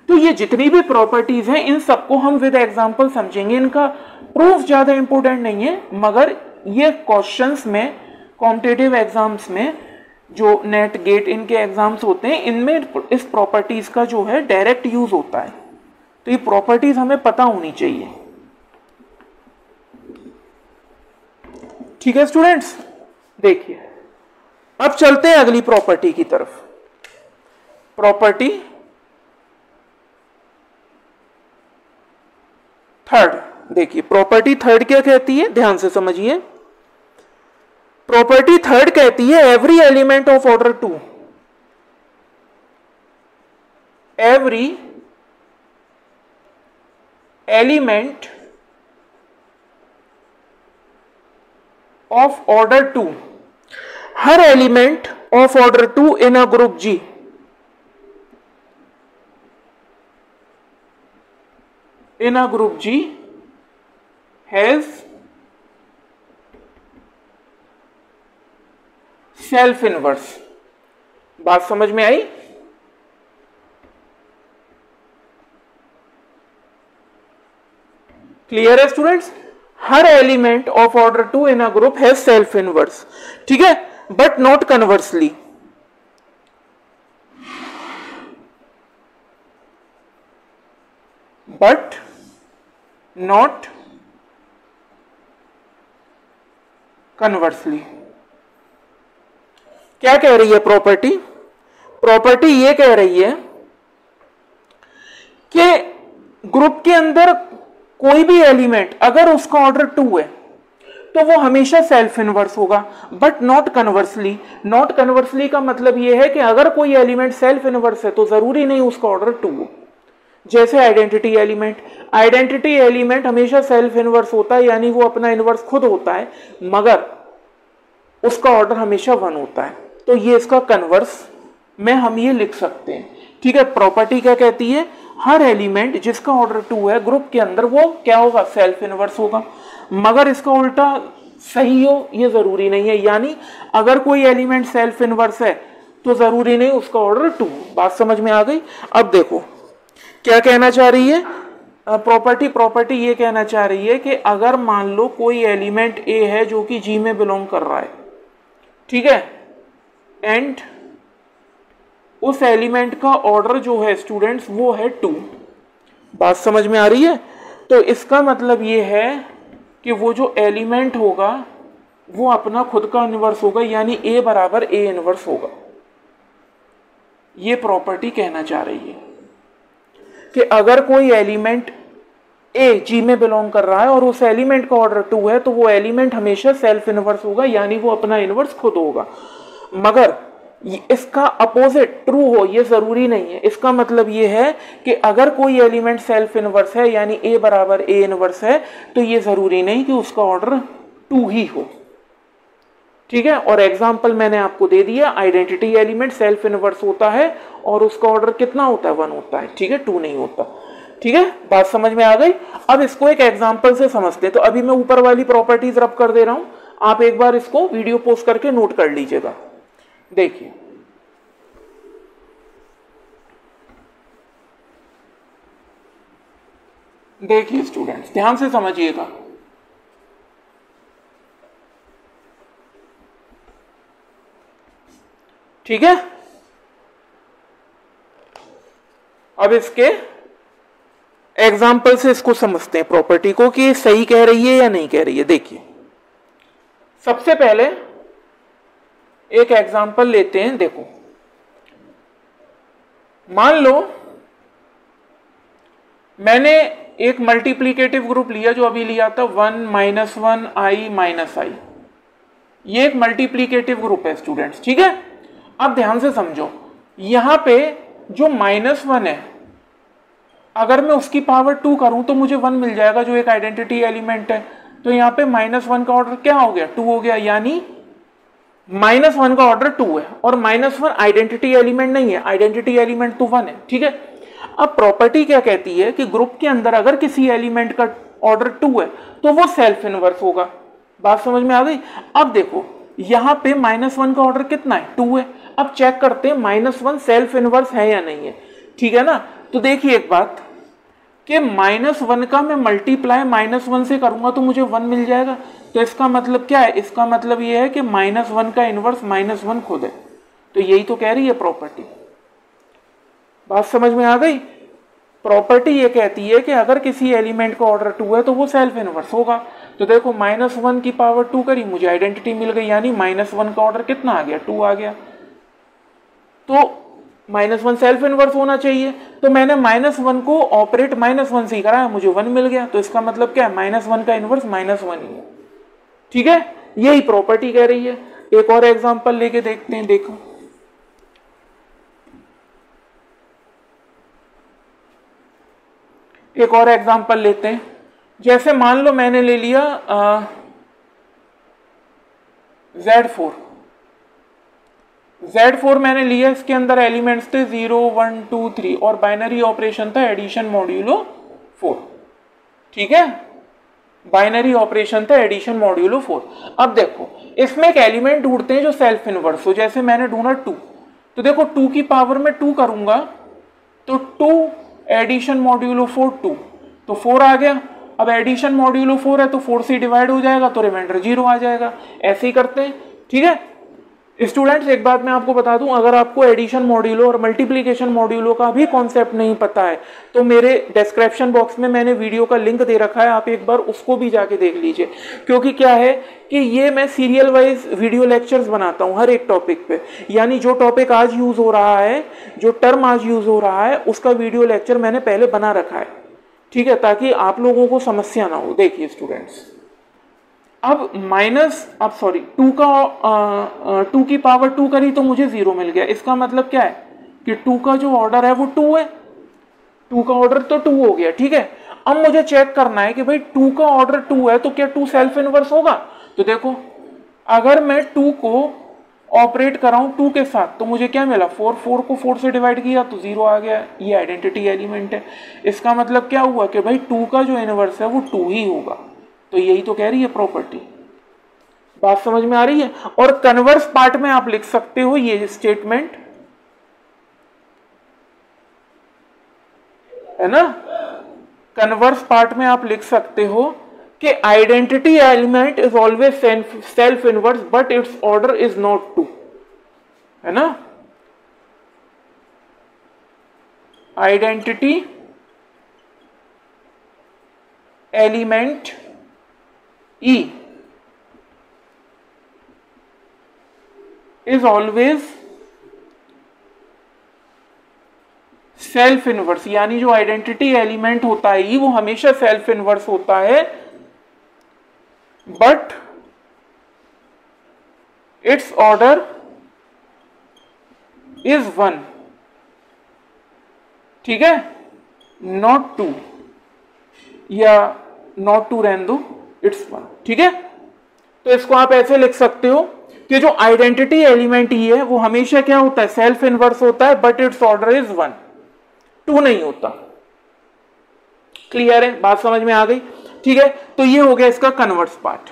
तो ये जितनी भी प्रॉपर्टीज हैं इन सबको हम विद एग्जांपल समझेंगे। इनका प्रूफ ज्यादा इंपॉर्टेंट नहीं है, मगर ये क्वेश्चंस में, कॉम्पिटिटिव एग्जाम्स में, जो नेट गेट इनके एग्जाम्स होते हैं, इनमें इस प्रॉपर्टीज का जो है डायरेक्ट यूज होता है। तो ये प्रॉपर्टीज हमें पता होनी चाहिए। ठीक है स्टूडेंट्स, देखिए अब चलते हैं अगली प्रॉपर्टी की तरफ। प्रॉपर्टी थर्ड, देखिए प्रॉपर्टी थर्ड क्या कहती है, ध्यान से समझिए। प्रॉपर्टी थर्ड कहती है every element of order 2, every element of order 2, her element of order 2 in a group G in a group G has self inverse. बात समझ में आई? क्लियर है students? Her element of order 2 in a group has self inverse, ठीक है, but not conversely. But not conversely. क्या कह रही है प्रॉपर्टी? प्रॉपर्टी ये कह रही है कि ग्रुप के अंदर कोई भी एलिमेंट अगर उसका ऑर्डर 2 है तो वो हमेशा सेल्फ इनवर्स होगा, but not conversely. Not conversely का मतलब ये है कि अगर कोई एलिमेंट सेल्फ इनवर्स है तो जरूरी नहीं उसका ऑर्डर 2 हो। जैसे आइडेंटिटी एलिमेंट, आइडेंटिटी एलिमेंट हमेशा सेल्फ इनवर्स होता है, यानी वो अपना इनवर्स खुद होता है, मगर उसका ऑर्डर हमेशा 1 होता है। तो ये इसका कन्वर्स में हम ये लिख सकते हैं, ठीक है। प्रॉपर्टी क्या कहती है, हर एलिमेंट जिसका ऑर्डर 2 है ग्रुप के अंदर वो क्या होगा, सेल्फ इनवर्स होगा, मगर इसका उल्टा सही हो ये जरूरी नहीं है। यानी अगर कोई एलिमेंट सेल्फ इनवर्स है तो जरूरी नहीं उसका ऑर्डर 2। बात समझ में आ गई? अब देखो क्या कहना चाह रही है प्रॉपर्टी ये कहना चाह रही है कि अगर मान लो कोई एलिमेंट ए है जो कि जी में बिलोंग कर रहा है, ठीक है, एंड उस एलिमेंट का ऑर्डर जो है स्टूडेंट्स वो है 2। बात समझ में आ रही है? तो इसका मतलब ये है कि वो जो एलिमेंट होगा वो अपना खुद का इनवर्स होगा, यानी ए बराबर ए इनवर्स होगा। ये प्रॉपर्टी कहना चाह रही है कि अगर कोई एलिमेंट ए जी में बिलोंग कर रहा है और उस एलिमेंट का ऑर्डर 2 है तो वो एलिमेंट हमेशा सेल्फ इनवर्स होगा, यानी वो अपना इनवर्स खुद होगा। मगर इसका अपोजिट ट्रू हो ये जरूरी नहीं है। इसका मतलब ये है कि अगर कोई एलिमेंट सेल्फ इनवर्स है यानी ए बराबर ए इनवर्स है तो ये जरूरी नहीं कि उसका ऑर्डर 2 ही हो, ठीक है। और एग्जाम्पल मैंने आपको दे दिया, आइडेंटिटी एलिमेंट सेल्फ इनवर्स होता है और उसका ऑर्डर कितना होता है, 1 होता है, ठीक है, 2 नहीं होता। ठीक है, बात समझ में आ गई। अब इसको एक एग्जांपल से समझते हैं। तो अभी मैं ऊपर वाली प्रॉपर्टीज रब कर दे रहा हूं, आप एक बार इसको वीडियो पोस्ट करके नोट कर लीजिएगा। देखिए देखिए स्टूडेंट्स, ध्यान से समझिएगा। ठीक है, अब इसके एग्जाम्पल से इसको समझते हैं प्रॉपर्टी को कि सही कह रही है या नहीं कह रही है। देखिए सबसे पहले एक एग्जाम्पल लेते हैं। देखो मान लो मैंने एक मल्टीप्लीकेटिव ग्रुप लिया, जो अभी लिया था 1 - 1 i - i। ये एक मल्टीप्लीकेटिव ग्रुप है स्टूडेंट्स, ठीक है। अब ध्यान से समझो, यहां पे जो -1 है, अगर मैं उसकी पावर 2 करूं तो मुझे 1 मिल जाएगा, जो एक आइडेंटिटी एलिमेंट है। तो यहां पे -1 का ऑर्डर क्या हो गया, 2 हो गया, यानी -1 का ऑर्डर 2 है। और -1 आइडेंटिटी एलिमेंट नहीं है, आइडेंटिटी एलिमेंट तो 1 है, ठीक है। अब प्रॉपर्टी क्या कहती है कि ग्रुप के अंदर अगर किसी एलिमेंट का ऑर्डर 2 है तो वो सेल्फ इनवर्स होगा। बात समझ में आ गई। अब देखो यहां पे -1 का ऑर्डर कितना है, 2 है। अब चेक करते हैं -1 सेल्फ इनवर्स है या नहीं है, ठीक है ना। तो देखिए एक बात कि -1 का मैं मल्टीप्लाई -1 से करूंगा तो मुझे 1 मिल जाएगा। तो इसका मतलब क्या है, इसका मतलब ये है कि -1 का इनवर्स -1 खुद है। तो यही तो कह रही है प्रॉपर्टी। बात समझ में आ गई। प्रॉपर्टी ये कहती है कि अगर किसी एलिमेंट का ऑर्डर 2 है तो वो सेल्फ इनवर्स होगा। तो देखो -1 की पावर 2 करी, मुझे आइडेंटिटी मिल गई, यानी -1 का ऑर्डर कितना आ गया, 2 आ गया। तो -1 सेल्फ इनवर्स होना चाहिए। तो मैंने -1 को ऑपरेट -1 से ही कराया, मुझे 1 मिल गया। तो इसका मतलब क्या है, -1 का इनवर्स -1 ही है, ठीक है। यही प्रॉपर्टी कह रही है। एक और एग्जांपल लेके देखते हैं। देखो एक और एग्जांपल लेते हैं। जैसे मान लो मैंने ले लिया Z4 मैंने लिया, इसके अंदर एलिमेंट्स थे 0 1 2 3 और बाइनरी ऑपरेशन था एडिशन मॉड्यूलो 4, ठीक है। बाइनरी ऑपरेशन था एडिशन मॉड्यूलो 4। अब देखो इसमें एक एलिमेंट ढूंढते हैं जो सेल्फ इनवर्स हो। जैसे मैंने ढूंढा 2, तो देखो 2 की पावर में 2 करूंगा तो 2 एडिशन मॉड्यूलो 4 2, तो 4 आ गया। अब एडिशन मॉड्यूलो 4 है तो 4 से डिवाइड हो जाएगा तो रिमाइंडर 0 आ जाएगा। ऐसे ही करते हैं, ठीक है। स्टूडेंट्स एक बात मैं आपको बता दूं, अगर आपको एडिशन मॉड्यूलो और मल्टीप्लिकेशन मॉड्यूलो का भी कॉन्सेप्ट नहीं पता है तो मेरे डिस्क्रिप्शन बॉक्स में मैंने वीडियो का लिंक दे रखा है, आप एक बार उसको भी जाके देख लीजिए। क्योंकि क्या है कि ये मैं सीरियल वाइज वीडियो लेक्चर्स बनाता हूं हर एक टॉपिक पे, यानी जो टॉपिक आज यूज हो रहा है, जो टर्म आज यूज हो रहा है, उसका वीडियो लेक्चर मैंने पहले बना रखा है, ठीक है, ताकि आप लोगों को समस्या ना हो। देखिए स्टूडेंट्स, अब 2 की पावर 2 करी तो मुझे 0 मिल गया। इसका मतलब क्या है कि 2 का जो ऑर्डर है वो 2 है, 2 का ऑर्डर तो 2 हो गया, ठीक है। अब मुझे चेक करना है कि भाई 2 का ऑर्डर 2 है तो क्या 2 सेल्फ इनवर्स होगा। तो देखो अगर मैं 2 को ऑपरेट कराऊं 2 के साथ तो मुझे क्या मिला, 4 को 4 से डिवाइड किया तो 0 आ गया। ये आइडेंटिटी एलिमेंट है। इसका मतलब क्या हुआ कि भाई 2 का जो इनवर्स है वो 2 ही होगा। तो यही तो कह रही है प्रॉपर्टी। बात समझ में आ रही है। और कन्वर्स पार्ट में आप लिख सकते हो ये स्टेटमेंट, है ना। कन्वर्स पार्ट में आप लिख सकते हो कि identity element is always self inverse but it's order is not 2, है ना। Identity element E is always self inverse, यानी जो आइडेंटिटी एलिमेंट होता है E वो हमेशा सेल्फ इनवर्स होता है, बट इट्स ऑर्डर इज 1, ठीक है, नॉट 2, या नॉट 2 रहने दो, इट्स 1, ठीक है। तो इसको आप ऐसे लिख सकते हो कि जो आइडेंटिटी एलिमेंट ही है वो हमेशा क्या होता है, सेल्फ इनवर्स होता है, बट इट्स ऑर्डर इज 1, 2 नहीं होता। क्लियर है, बात समझ में आ गई? ठीक है, तो ये हो गया इसका कन्वर्स पार्ट।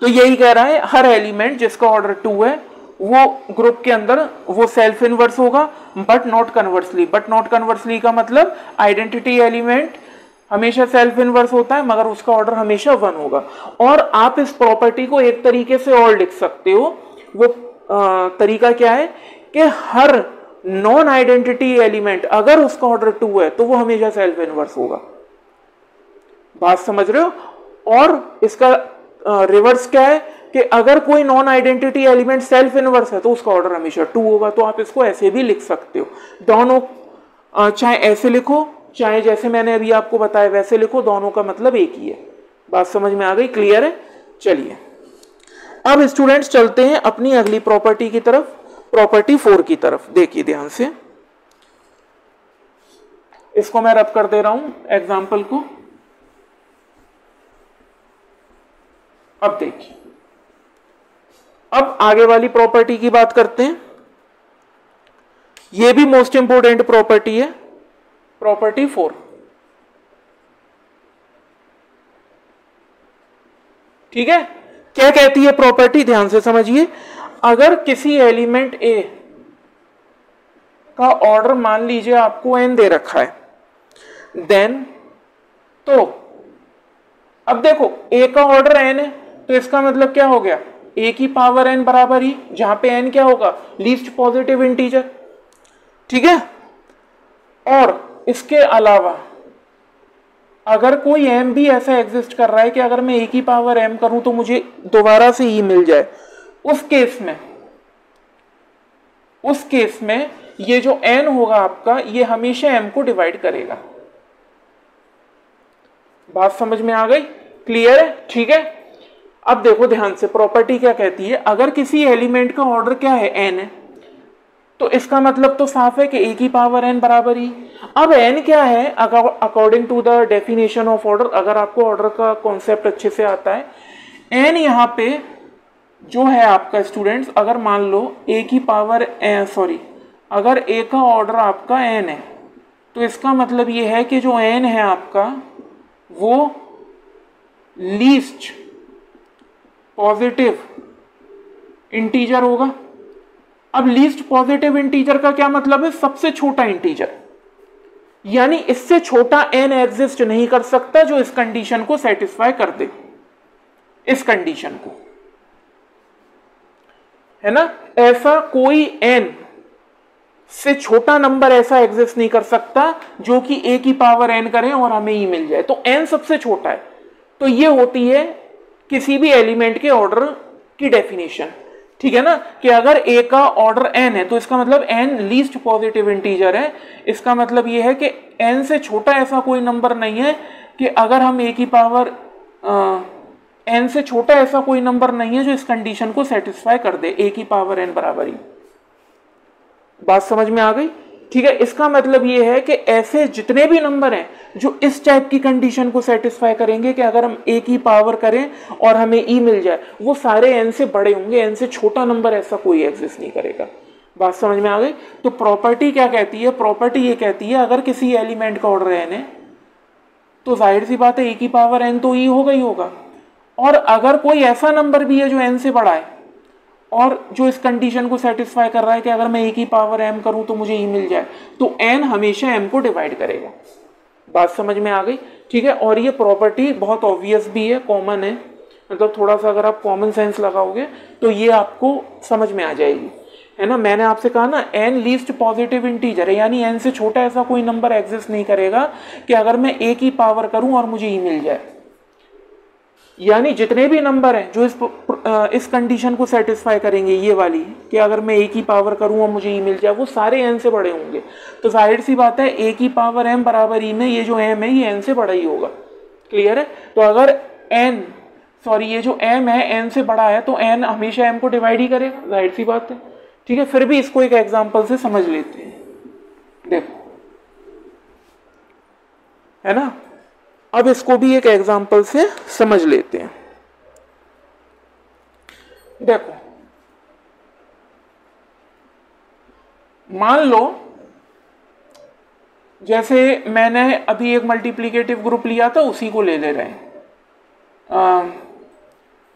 तो यही कह रहा है हर एलिमेंट जिसका ऑर्डर 2 है वो ग्रुप के अंदर वो सेल्फ इनवर्स होगा, but not conversely. But not conversely का मतलब आइडेंटिटी एलिमेंट हमेशा सेल्फ इनवर्स होता है मगर उसका ऑर्डर हमेशा 1 होगा। और आप इस प्रॉपर्टी को एक तरीके से और लिख सकते हो, वो तरीका क्या है कि हर नॉन आइडेंटिटी एलिमेंट अगर उसका ऑर्डर 2 है तो वो हमेशा सेल्फ इनवर्स होगा। बात समझ रहे हो? और इसका रिवर्स क्या है कि अगर कोई non identity element self inverse है तो उसका ऑर्डर हमेशा 2 होगा। तो आप इसको ऐसे भी लिख सकते हो, दोनों चाहे ऐसे लिखो चाहे जैसे मैंने अभी आपको बताया वैसे लिखो, दोनों का मतलब एक ही है। बात समझ में आ गई? क्लियर है? चलिए अब स्टूडेंट्स चलते हैं अपनी अगली प्रॉपर्टी की तरफ, प्रॉपर्टी 4 की तरफ। देखिए ध्यान से, इसको मैं रब कर दे रहा हूं एग्जाम्पल को। अब देखिए, अब आगे वाली प्रॉपर्टी की बात करते हैं। यह भी मोस्ट इंपोर्टेंट प्रॉपर्टी है, प्रॉपर्टी 4। ठीक है, क्या कहती है प्रॉपर्टी? ध्यान से समझिए। अगर किसी एलिमेंट ए का ऑर्डर मान लीजिए आपको n दे रखा है, देन तो अब देखो a का ऑर्डर n है तो इसका मतलब क्या हो गया, a की पावर n बराबर ही, जहां पे n क्या होगा, लीस्ट पॉजिटिव इंटीजर। ठीक है, और इसके अलावा अगर कोई m भी ऐसा एग्जिस्ट कर रहा है कि अगर मैं a की पावर m करूं तो मुझे दोबारा से e मिल जाए, उस केस में ये जो n होगा आपका, ये हमेशा m को डिवाइड करेगा। बात समझ में आ गई? क्लियर है? ठीक है, अब देखो ध्यान से, प्रॉपर्टी क्या कहती है, अगर किसी एलिमेंट का ऑर्डर क्या है, n है, तो इसका मतलब तो साफ है कि a की पावर n बराबर ही। अब n क्या है according to the definition of order, अगर आपको ऑर्डर का कॉन्सेप्ट अच्छे से आता है, n यहां पे जो है आपका स्टूडेंट्स, अगर मान लो a की पावर अगर a का ऑर्डर आपका n है तो इसका मतलब ये है कि जो n है आपका वो लीस्ट पॉजिटिव इंटीजर होगा। अब लीस्ट पॉजिटिव इंटीजर का क्या मतलब है, सबसे छोटा इंटीजर, यानी इससे छोटा n एग्जिस्ट नहीं कर सकता जो इस कंडीशन को सेटिस्फाई कर दे, इस कंडीशन को, है ना। ऐसा कोई n से छोटा नंबर ऐसा एग्जिस्ट नहीं कर सकता जो कि a की पावर n करें और हमें e मिल जाए, तो n सबसे छोटा है। तो ये होती है किसी भी एलिमेंट के ऑर्डर की डेफिनेशन। ठीक है ना, कि अगर a का ऑर्डर n है तो इसका मतलब n लीस्ट पॉजिटिव इंटीजर है। इसका मतलब ये है कि n से छोटा ऐसा कोई नंबर नहीं है कि अगर हम a की पावर n से छोटा ऐसा कोई नंबर नहीं है जो इस कंडीशन को सेटिस्फाई कर दे, a की पावर n बराबर ही। बात समझ में आ गई? ठीक है, इसका मतलब ये है कि ऐसे जितने भी नंबर हैं जो इस टाइप की कंडीशन को सेटिस्फाई करेंगे कि अगर हम a की पावर करें और हमें e मिल जाए, वो सारे n से बड़े होंगे, n से छोटा नंबर ऐसा कोई एग्जिस्ट नहीं करेगा। बात समझ में आ गई? तो प्रॉपर्टी क्या कहती है, प्रॉपर्टी ये कहती है अगर किसी एलिमेंट का ऑर्डर n है तो जाहिर सी बात है a की पावर n तो e होगा ही होगा, और अगर कोई ऐसा नंबर भी है जो n से बड़ा है और जो इस कंडीशन को सेटिस्फाई कर रहा है कि अगर मैं a की पावर m करूं तो मुझे e मिल जाए, तो n हमेशा m को डिवाइड करेगा। बात समझ में आ गई? ठीक है, और ये प्रॉपर्टी बहुत ऑब्वियस भी है, कॉमन है, मतलब थोड़ा सा अगर आप कॉमन सेंस लगाओगे तो ये आपको समझ में आ जाएगी, है ना। मैंने आपसे कहा ना n लीस्ट पॉजिटिव इंटीजर है, यानी n से छोटा ऐसा कोई नंबर एग्जिस्ट नहीं करेगा कि अगर मैं a की पावर करूं और मुझे e मिल जाए, यानी जितने भी नंबर हैं जो इस कंडीशन को सेटिस्फाई करेंगे, ये वाली कि अगर मैं a की पावर करूं और मुझे e मिल जाए, वो सारे n से बड़े होंगे। तो जाहिर सी बात है a की पावर m बराबर e में ये जो m है ये n से बड़ा ही होगा। क्लियर है? तो अगर ये जो m है n से बड़ा है तो n हमेशा m को डिवाइड ही करेगा, जाहिर सी बात है। ठीक है, फिर भी इसको एक एग्जाम्पल से समझ लेते हैं। देखो, है ना, अब इसको भी एक एग्जाम्पल से समझ लेते हैं। देखो, मान लो जैसे मैंने अभी एक मल्टीप्लिकेटिव ग्रुप लिया था, उसी को ले रहे हैं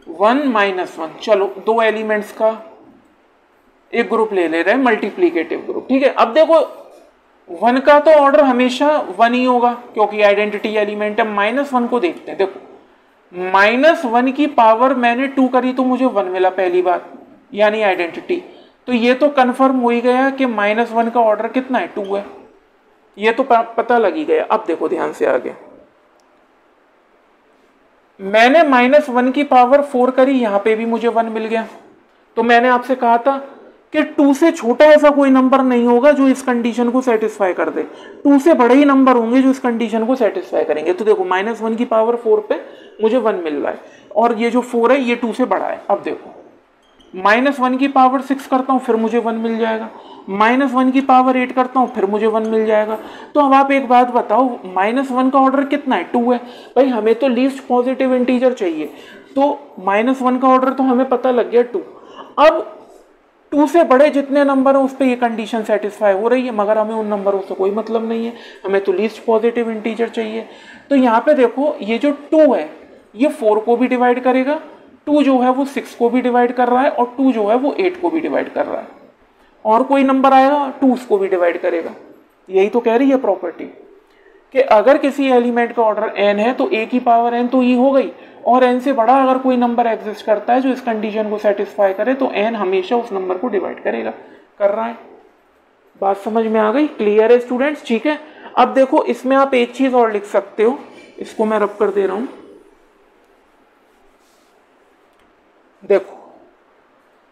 1 - 1। चलो 2 एलिमेंट्स का एक ग्रुप ले रहे हैं, मल्टीप्लिकेटिव ग्रुप। ठीक है, अब देखो 1 का तो ऑर्डर हमेशा 1 ही होगा क्योंकि आइडेंटिटी एलिमेंट है। -1 को देखते हैं। देखो -1 की पावर मैंने 2 करी तो मुझे 1 मिला पहली बार, यानी आइडेंटिटी। तो ये तो कंफर्म हो ही गया कि -1 का ऑर्डर कितना है, 2 है। ये तो पता लग ही गया। अब देखो ध्यान से आगे, मैंने -1 की पावर 4 करी, यहां पे भी मुझे 1 मिल गया। तो मैंने आपसे कहा था कि 2 से छोटा ऐसा कोई नंबर नहीं होगा जो इस कंडीशन को सेटिस्फाई कर दे। 2 से बड़े ही नंबर होंगे जो इस कंडीशन को सेटिस्फाई करेंगे। तो देखो -1 की पावर 4 पे मुझे 1 मिल रहा है, और ये जो 4 है ये 2 से बड़ा है। अब देखो -1 की पावर 6 करता हूं, फिर मुझे 1 मिल जाएगा। -1 की पावर 8 करता हूं, फिर मुझे 1 मिल जाएगा। तो अब आप एक बात बताओ, -1 का ऑर्डर कितना है, 2 है। भाई हमें तो लीस्ट पॉजिटिव इंटीजर चाहिए, तो -1 का ऑर्डर तो हमें पता लग गया 2। अब 2 से बड़े जितने नंबर हैं उस पर ये कंडीशन सेटिस्फाई हो रही है, मगर हमें उन नंबरों से कोई मतलब नहीं है, हमें तो लीस्ट पॉजिटिव इंटीजर चाहिए। तो यहाँ पे देखो ये जो 2 है ये 4 को भी डिवाइड करेगा, 2 जो है वो 6 को भी डिवाइड कर रहा है, और 2 जो है वो 8 को भी डिवाइड कर रहा है। और कोई नंबर आएगा 2 उसको भी डिवाइड करेगा। यही तो कह रही है प्रॉपर्टी कि अगर किसी एलिमेंट का ऑर्डर n है तो a की पावर n तो e हो गई, और n से बड़ा अगर कोई नंबर एग्जिस्ट करता है जो इस कंडीशन को सेटिस्फाई करे तो n हमेशा उस नंबर को डिवाइड करेगा। कर रहा है? बात समझ में आ गई? क्लियर है स्टूडेंट्स? ठीक है, अब देखो इसमें आप एक चीज और लिख सकते हो, इसको मैं रब कर दे रहा हूं। देखो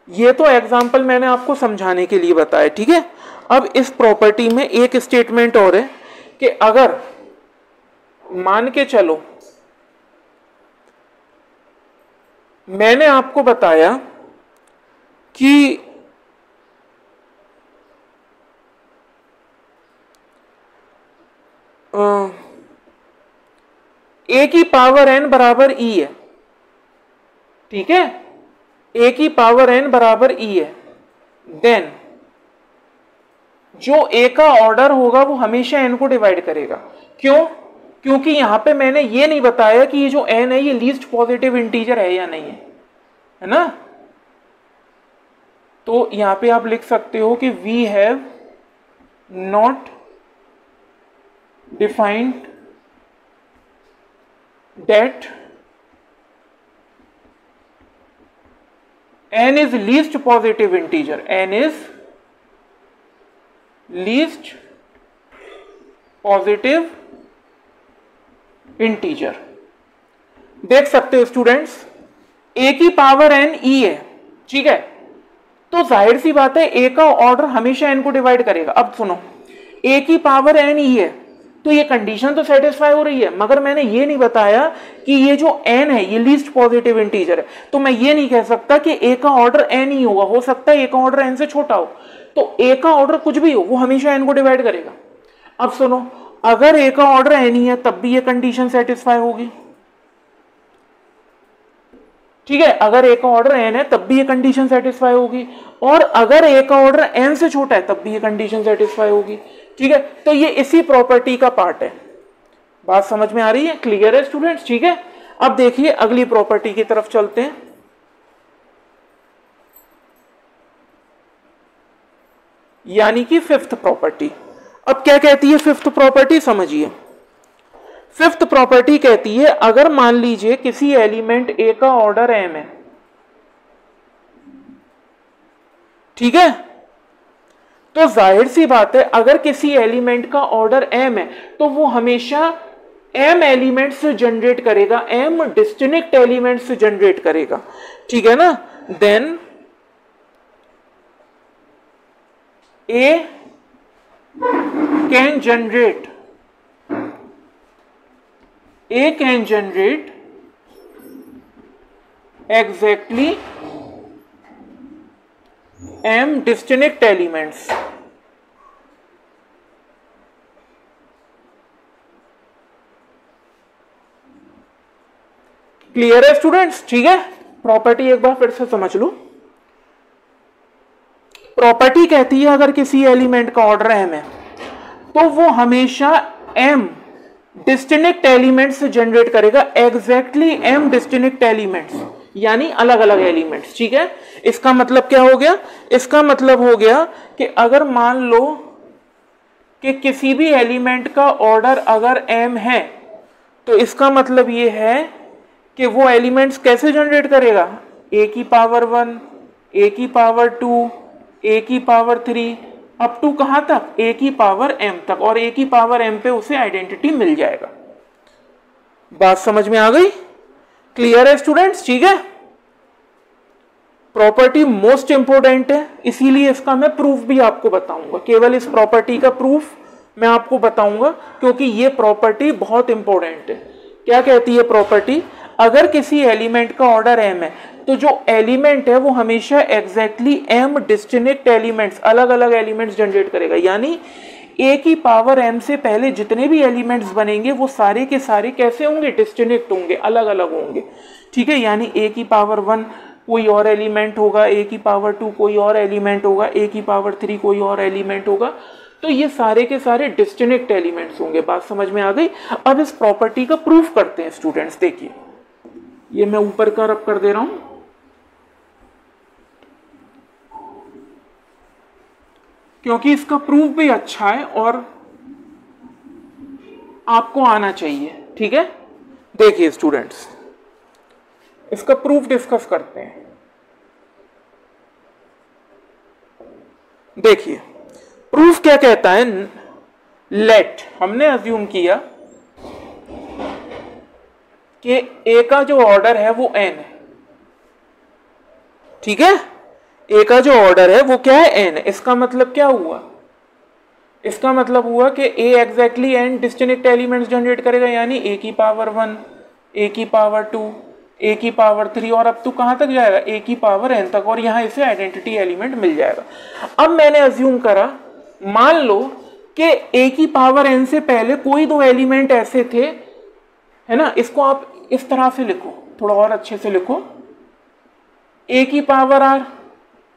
ये तो एग्जाम्पल मैंने आपको समझाने के लिए बताया, ठीक है। अब इस प्रॉपर्टी में एक स्टेटमेंट और है कि अगर मान के चलो मैंने आपको बताया कि a की पावर n बराबर e है, ठीक है, a की पावर n बराबर e है, देन जो a का ऑर्डर होगा वो हमेशा n को डिवाइड करेगा। क्यों? क्योंकि यहां पे मैंने ये नहीं बताया कि ये जो n है ये लीस्ट पॉजिटिव इंटीजर है या नहीं है ना। तो यहां पे आप लिख सकते हो कि we have not defined that n is least positive integer, n is least positive integer। देख सकते हो स्टूडेंट्स, a की पावर n e है, ठीक है, तो जाहिर सी बात है a का ऑर्डर हमेशा n को डिवाइड करेगा। अब सुनो, a की पावर n e है तो ये कंडीशन तो सेटिस्फाई हो रही है, मगर मैंने ये नहीं बताया कि ये जो n है ये लीस्ट पॉजिटिव इंटीजर है। तो मैं ये नहीं कह सकता कि a का ऑर्डर n ही होगा, हो सकता है a का ऑर्डर n से छोटा हो। तो a का ऑर्डर कुछ भी हो वो हमेशा n को डिवाइड करेगा। अब सुनो, अगर a का ऑर्डर n ही है तब भी ये कंडीशन सेटिस्फाई होगी, ठीक है। अगर a का ऑर्डर n है तब भी ये कंडीशन सेटिस्फाई होगी, और अगर a का ऑर्डर n से छोटा है तब भी ये कंडीशन सेटिस्फाई होगी, ठीक है। तो ये इसी प्रॉपर्टी का पार्ट है। बात समझ में आ रही है? क्लियर है स्टूडेंट्स? ठीक है, अब देखिए अगली प्रॉपर्टी की तरफ चलते हैं। यानी कि फिफ्थ प्रॉपर्टी। अब क्या कहती है फिफ्थ प्रॉपर्टी, समझिए। फिफ्थ प्रॉपर्टी कहती है अगर मान लीजिए किसी एलिमेंट a का ऑर्डर m है, ठीक है, तो जाहिर सी बात है अगर किसी एलिमेंट का ऑर्डर m है तो वो हमेशा m एलिमेंट से जनरेट करेगा, m डिस्टिंक्ट एलिमेंट से जनरेट करेगा, ठीक है ना। Then a can generate exactly m distinct elements। Clear है स्टूडेंट्स? ठीक है, प्रॉपर्टी एक बार फिर से समझ लो। प्रॉपर्टी कहती है अगर किसी एलिमेंट का ऑर्डर m है तो वो हमेशा m डिस्टिंक्ट एलिमेंट्स जनरेट करेगा, एग्जैक्टली m डिस्टिंक्ट एलिमेंट्स, यानी अलग अलग एलिमेंट्स। ठीक है, इसका मतलब क्या हो गया? इसका मतलब हो गया कि अगर मान लो कि किसी भी एलिमेंट का ऑर्डर अगर m है, तो इसका मतलब ये है कि वो एलिमेंट्स कैसे जनरेट करेगा? a की पावर 1, a की पावर 2, a की पावर 3, अप टू कहां तक? a की पावर m तक, और a की पावर m पे उसे आइडेंटिटी मिल जाएगा। बात समझ में आ गई? क्लियर है स्टूडेंट्स? ठीक है, प्रॉपर्टी मोस्ट इंपोर्टेंट है, इसीलिए इसका मैं प्रूफ भी आपको बताऊंगा। केवल इस प्रॉपर्टी का प्रूफ मैं आपको बताऊंगा क्योंकि ये प्रॉपर्टी बहुत इंपॉर्टेंट है। क्या कहती है प्रॉपर्टी? अगर किसी एलिमेंट का ऑर्डर m है, तो जो एलिमेंट है वो हमेशा एग्जैक्टली m डिस्टिंक्ट एलिमेंट्स, अलग अलग एलिमेंट्स जनरेट करेगा। यानी a की पावर m से पहले जितने भी एलिमेंट्स बनेंगे वो सारे के सारे कैसे होंगे? डिस्टिंक्ट होंगे, अलग अलग होंगे। ठीक है, यानी a की पावर 1 कोई और एलिमेंट होगा, a की पावर 2 कोई और एलिमेंट होगा, a की पावर 3 कोई और एलिमेंट होगा, तो ये सारे के सारे डिस्टिंक्ट एलिमेंट्स होंगे। बात समझ में आ गई? अब इस प्रॉपर्टी का प्रूफ करते हैं स्टूडेंट्स। देखिए, ये मैं ऊपर का रब कर दे रहा हूं, क्योंकि इसका प्रूफ भी अच्छा है और आपको आना चाहिए। ठीक है, देखिए स्टूडेंट्स, इसका प्रूफ डिस्कस करते हैं। देखिए प्रूफ क्या कहता है? लेट, हमने अज्यूम किया कि a का जो ऑर्डर है वो n है। ठीक है, a का जो ऑर्डर है वो क्या है? n। इसका मतलब क्या हुआ? इसका मतलब हुआ कि a exactly n distinct elements generate करेगा, यानी a की पावर 1, a की पावर 2, a की पावर 3, और अब तो कहां तक जाएगा? a की पावर n तक, और यहां इसे आइडेंटिटी एलिमेंट मिल जाएगा। अब मैंने अज्यूम करा, मान लो कि a की पावर n से पहले कोई दो एलिमेंट ऐसे थे, है ना, इसको आप इस तरह से लिखो, थोड़ा और अच्छे से लिखो, a की पावर r,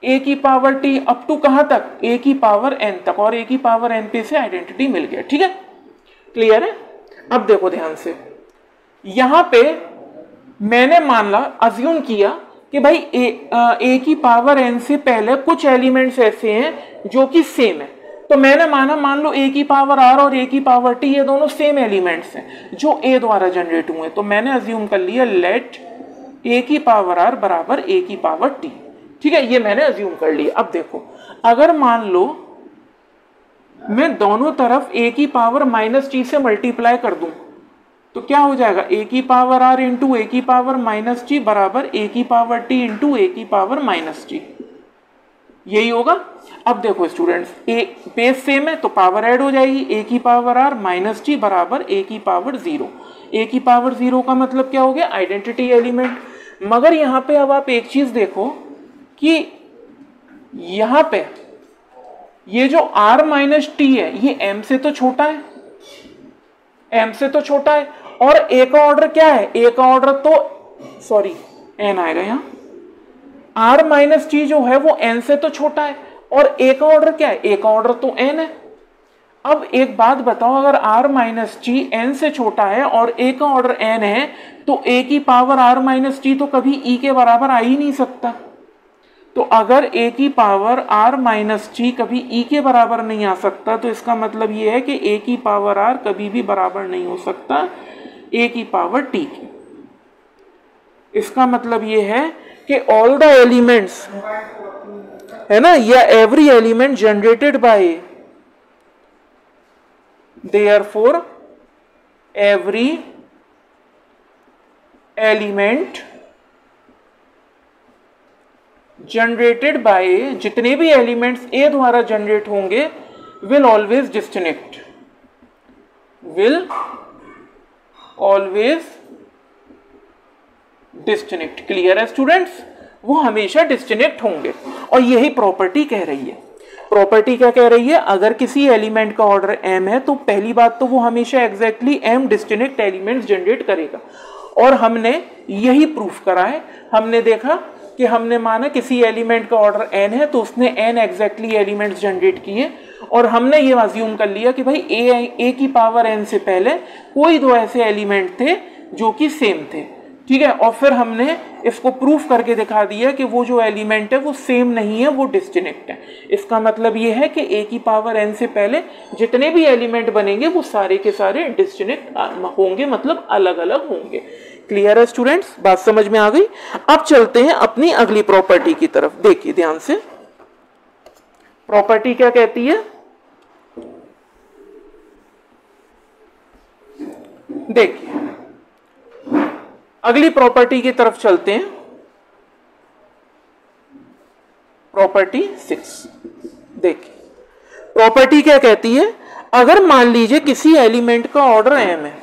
a की पावर t, अप टू कहां तक? a की पावर n तक, और a की पावर n पे से आइडेंटिटी मिल गया। ठीक है, क्लियर है? अब देखो ध्यान से, यहां पे मैंने मान ला, अज्यूम किया कि भाई a की पावर n से पहले कुछ एलिमेंट्स ऐसे हैं जो कि सेम है, तो मैंने माना, मान लो a की पावर r और a की पावर t ये दोनों सेम एलिमेंट्स हैं जो a द्वारा जनरेट हुए, तो मैंने अज्यूम कर लिया लेट a की पावर r बराबर a की पावर t। ठीक है, ये मैंने अज्यूम कर लिया। अब देखो, अगर मान लो मैं दोनों तरफ a की पावर माइनस t से मल्टीप्लाई कर दूं, तो क्या हो जाएगा? a की पावर r इंटू a की पावर माइनस t बराबर a की पावर t इंटू a की पावर माइनस t, यही होगा। अब देखो स्टूडेंट्स, a बेस सेम है तो पावर ऐड हो जाएगी, a की पावर r माइनस t बराबर a की पावर 0। a की पावर 0 का मतलब क्या हो गया? Identity element. मगर यहाँ पे अब आप एक चीज देखो कि यहाँ पे ये जो r माइनस t है ये m से तो छोटा है, m से तो छोटा है, और a का ऑर्डर क्या है? a का ऑर्डर तो सॉरी n आएगा यहाँ, r माइनस टी जो है वो n से तो छोटा है, और a का ऑर्डर क्या है? a का ऑर्डर तो n है। अब एक बात बताओ, अगर r माइनस टी n से छोटा है और a का ऑर्डर n है, तो a की पावर r माइनस टी तो कभी e के बराबर आ ही नहीं सकता। तो अगर a की पावर r माइनस टी कभी e के बराबर नहीं आ सकता, तो इसका मतलब ये है कि a की पावर r कभी भी बराबर नहीं हो सकता a की पावर t की। इसका मतलब ये है कि ऑल द एलिमेंट्स, है ना, या every element generated by, therefore every element generated by, जितने भी एलिमेंट्स a द्वारा जनरेट होंगे, will always distinct, will always distinct. Clear है स्टूडेंट्स? वो हमेशा डिस्टिंक्ट होंगे, और यही प्रॉपर्टी कह रही है। प्रॉपर्टी क्या कह रही है? अगर किसी एलिमेंट का ऑर्डर m है तो पहली बात तो वो हमेशा exactly m distinct elements generate करेगा, और हमने यही प्रूफ करा है। हमने देखा कि हमने माना किसी एलिमेंट का ऑर्डर n है तो उसने n एग्जैक्टली एलिमेंट्स जनरेट किए और हमने ये अज्यूम कर लिया कि भाई a की पावर n से पहले कोई दो ऐसे एलिमेंट थे जो कि सेम थे, ठीक है। और फिर हमने इसको प्रूफ करके दिखा दिया कि वो जो एलिमेंट है वो सेम नहीं है, वो डिस्टिंक्ट है। इसका मतलब ये है कि a की पावर n से पहले जितने भी एलिमेंट बनेंगे वो सारे के सारे डिस्टिंक्ट होंगे, मतलब अलग अलग होंगे। क्लियर है स्टूडेंट्स, बात समझ में आ गई। अब चलते हैं अपनी अगली प्रॉपर्टी की तरफ। देखिए ध्यान से, प्रॉपर्टी क्या कहती है, देखिए अगली प्रॉपर्टी की तरफ चलते हैं, प्रॉपर्टी 6। देखिए प्रॉपर्टी क्या कहती है, अगर मान लीजिए किसी एलिमेंट का ऑर्डर m है,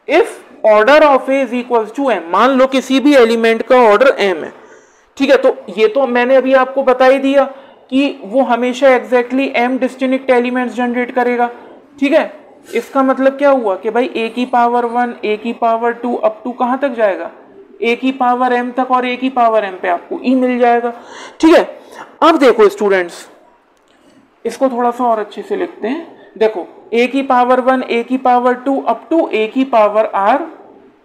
if order of a is equal to m, मान लो किसी भी एलिमेंट का ऑर्डर m है, ठीक है। तो ये तो मैंने अभी आपको बता ही दिया कि वो हमेशा exactly m distinct elements generate करेगा, ठीक है। इसका मतलब क्या हुआ कि भाई a की पावर 1, a की पावर 2 अप टू कहां तक जाएगा, a की पावर m तक, और a की पावर m पे आपको e मिल जाएगा, ठीक है। अब देखो स्टूडेंट्स, इसको थोड़ा सा और अच्छे से लिखते हैं। देखो a की पावर 1, a की पावर 2 अप टू a की पावर r,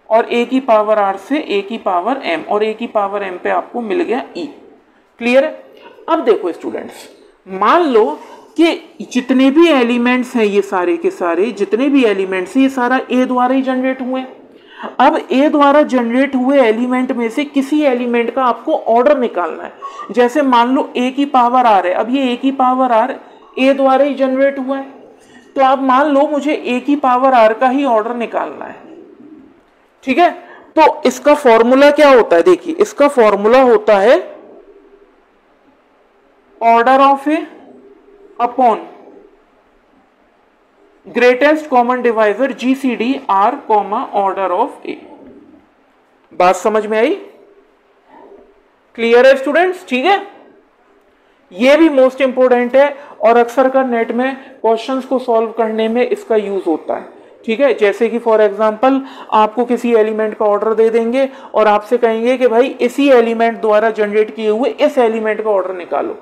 और a की पावर r से a की पावर m, और a की पावर m पे आपको मिल गया e। क्लियर है। अब देखो स्टूडेंट्स, मान लो कि जितने भी एलिमेंट्स हैं, ये सारे के सारे जितने भी एलिमेंट्स हैं, ये सारा a द्वारा ही जनरेट हुए। अब a द्वारा जनरेट हुए एलिमेंट में से किसी एलिमेंट का आपको ऑर्डर निकालना है। जैसे मान लो a की पावर r है, अब ये a की पावर r a द्वारा ही जनरेट हुआ है, तो आप मान लो मुझे a की पावर r का ही ऑर्डर निकालना है, ठीक है। तो इसका फॉर्मूला क्या होता है, देखिए इसका फॉर्मूला होता है order of A upon greatest common divisor GCD R comma order of A. बात समझ में आई, क्लियर है स्टूडेंट्स, ठीक है। ये भी मोस्ट इंपोर्टेंट है और अक्सर का नेट में क्वेश्चंस को सॉल्व करने में इसका यूज होता है, ठीक है। जैसे कि फॉर एग्जांपल आपको किसी एलिमेंट का ऑर्डर दे देंगे और आपसे कहेंगे कि भाई इसी एलिमेंट द्वारा जनरेट किए हुए इस एलिमेंट का ऑर्डर निकालो,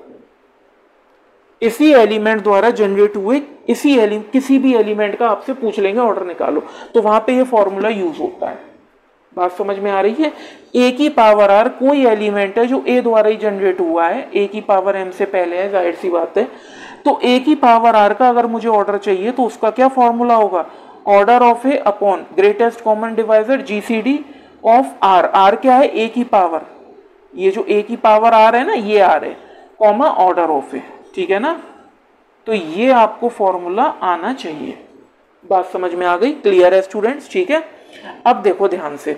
इसी एलिमेंट द्वारा जनरेट हुए किसी भी एलिमेंट का आपसे पूछ लेंगे ऑर्डर निकालो, तो वहां पे ये फॉर्मूला यूज होता है। बात समझ में आ रही है। a की पावर r कोई एलिमेंट है जो a द्वारा ही जनरेट हुआ है, a की पावर m से पहले है, जाहिर सी बात है। तो a की पावर r का अगर मुझे ऑर्डर चाहिए तो उसका क्या फॉर्मूला होगा, order of A upon greatest common divisor GCD of r। r क्या है, a की पावर, ये जो a की पावर r है ना, ये r है, कॉमा ऑर्डर ऑफ ए, ठीक है ना। तो ये आपको फॉर्मूला आना चाहिए। बात समझ में आ गई, क्लियर है स्टूडेंट्स, ठीक है। अब देखो ध्यान से,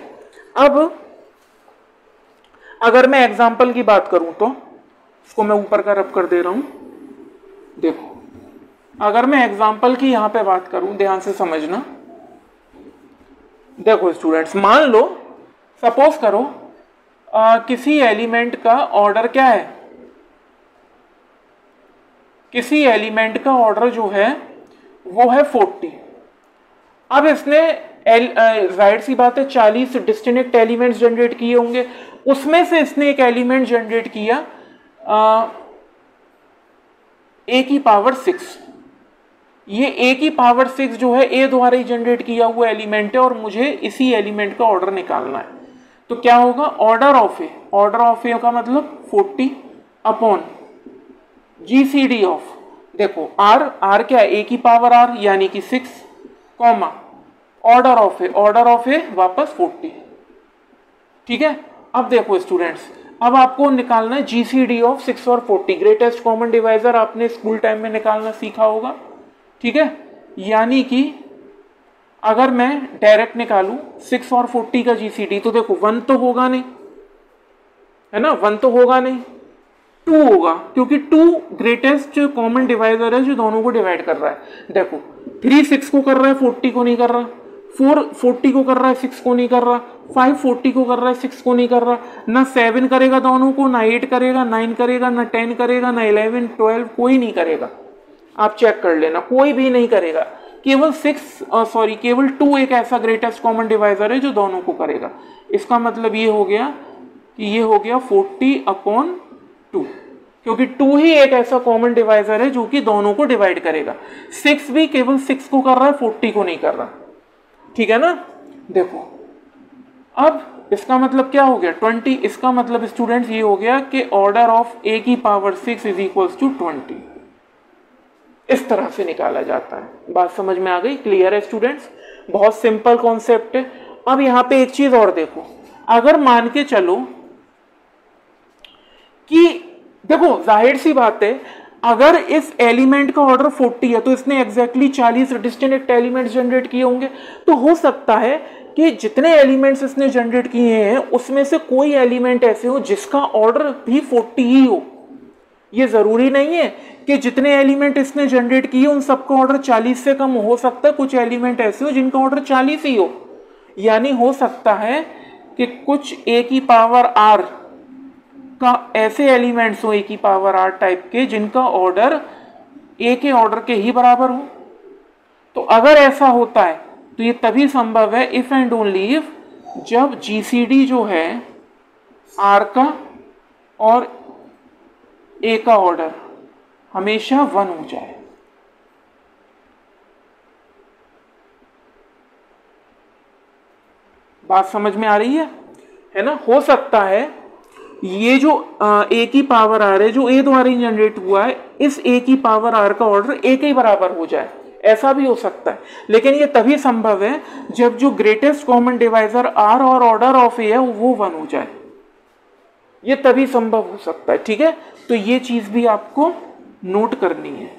अब अगर मैं एग्जांपल की बात करूं तो इसको मैं ऊपर का रब कर दे रहा हूं। देखो अगर मैं एग्जांपल की यहां पे बात करूं, ध्यान से समझना। देखो स्टूडेंट्स, मान लो सपोज करो किसी एलिमेंट का ऑर्डर क्या है, किसी एलिमेंट का ऑर्डर जो है वो है 40। अब इसने जाहिर सी बात है 40 डिस्टिंक्ट एलिमेंट्स जनरेट किए होंगे, उसमें से इसने एक एलिमेंट जनरेट किया a की पावर 6। ये a की पावर 6 जो है a द्वारा ही जनरेट किया हुआ एलिमेंट है और मुझे इसी एलिमेंट का ऑर्डर निकालना है। तो क्या होगा, order of A, order of A का मतलब 40 अपॉन GCD ऑफ, देखो r क्या है, a की पावर r यानी कि 6, comma order of A, order of A वापस 40, ठीक है। अब देखो स्टूडेंट्स, अब आपको निकालना है GCD ऑफ 6 और 40, ग्रेटेस्ट कॉमन डिवाइजर आपने स्कूल टाइम में निकालना सीखा होगा, ठीक है। यानी कि अगर मैं डायरेक्ट निकालूं 6 और 40 का GCD, तो देखो 1 तो होगा नहीं, है ना, 1 तो होगा नहीं, 2 होगा, क्योंकि 2 ग्रेटेस्ट कॉमन डिवाइजर है जो दोनों को डिवाइड कर रहा है। देखो 3 6 को कर रहा है, 40 को नहीं कर रहा, 4 40 को कर रहा है, 6 को नहीं कर रहा, 5 40 को कर रहा है, 6 को नहीं कर रहा, ना 7 करेगा दोनों को, ना 8 करेगा, 9 करेगा, ना 10 करेगा, ना 11 12, कोई नहीं करेगा। आप चेक कर लेना, कोई भी नहीं करेगा। केवल केवल 2 एक ऐसा ग्रेटेस्ट कॉमन डिवाइजर है जो दोनों को करेगा। इसका मतलब ये हो गया कि ये हो गया 40/2, क्योंकि 2 ही एक ऐसा कॉमन डिवाइजर है जो कि दोनों को डिवाइड करेगा। 6 भी केवल 6 को कर रहा है, 40 को नहीं कर रहा। ठीक है ना। देखो अब इसका मतलब क्या हो गया 20। इसका मतलब स्टूडेंट्स ये हो गया कि ऑर्डर ऑफ a की पावर 6 इज इक्वल्स टू 20। इस तरह से निकाला जाता है। बात समझ में आ गई? क्लियर है स्टूडेंट्स? बहुत सिंपल कॉन्सेप्ट है। अब यहां पे एक चीज और देखो, अगर मान के चलो कि देखो जाहिर सी बात है, अगर इस एलिमेंट का ऑर्डर 40 है तो इसने एग्जैक्टली 40 डिस्टिंक्ट एलिमेंट्स जनरेट किए होंगे। तो हो सकता है कि जितने एलिमेंट्स इसने जनरेट किए हैं उसमें से कोई एलिमेंट ऐसे हो जिसका ऑर्डर भी 40 ही हो। ये जरूरी नहीं है कि जितने एलिमेंट इसने जनरेट किए उन सबका ऑर्डर 40 से कम हो सकता है। कुछ एलिमेंट ऐसे हो जिनका ऑर्डर 40 ही हो। यानी हो सकता है कि कुछ a की पावर r का ऐसे एलिमेंट्स हो a की पावर r टाइप के जिनका ऑर्डर a के ऑर्डर के ही बराबर हो। तो अगर ऐसा होता है तो ये तभी संभव है इफ एंड ओनली इफ जब GCD जो है r का और a का ऑर्डर हमेशा 1 हो जाए। बात समझ में आ रही है ना। हो सकता है ये जो a की पावर r है जो a द्वारा जनरेट हुआ है, इस a की पावर r का ऑर्डर a के ही बराबर हो जाए। ऐसा भी हो सकता है, लेकिन ये तभी संभव है जब जो ग्रेटेस्ट कॉमन डिवाइजर r और ऑर्डर ऑफ a है वो 1 हो जाए। ये तभी संभव हो सकता है। ठीक है, तो ये चीज भी आपको नोट करनी है।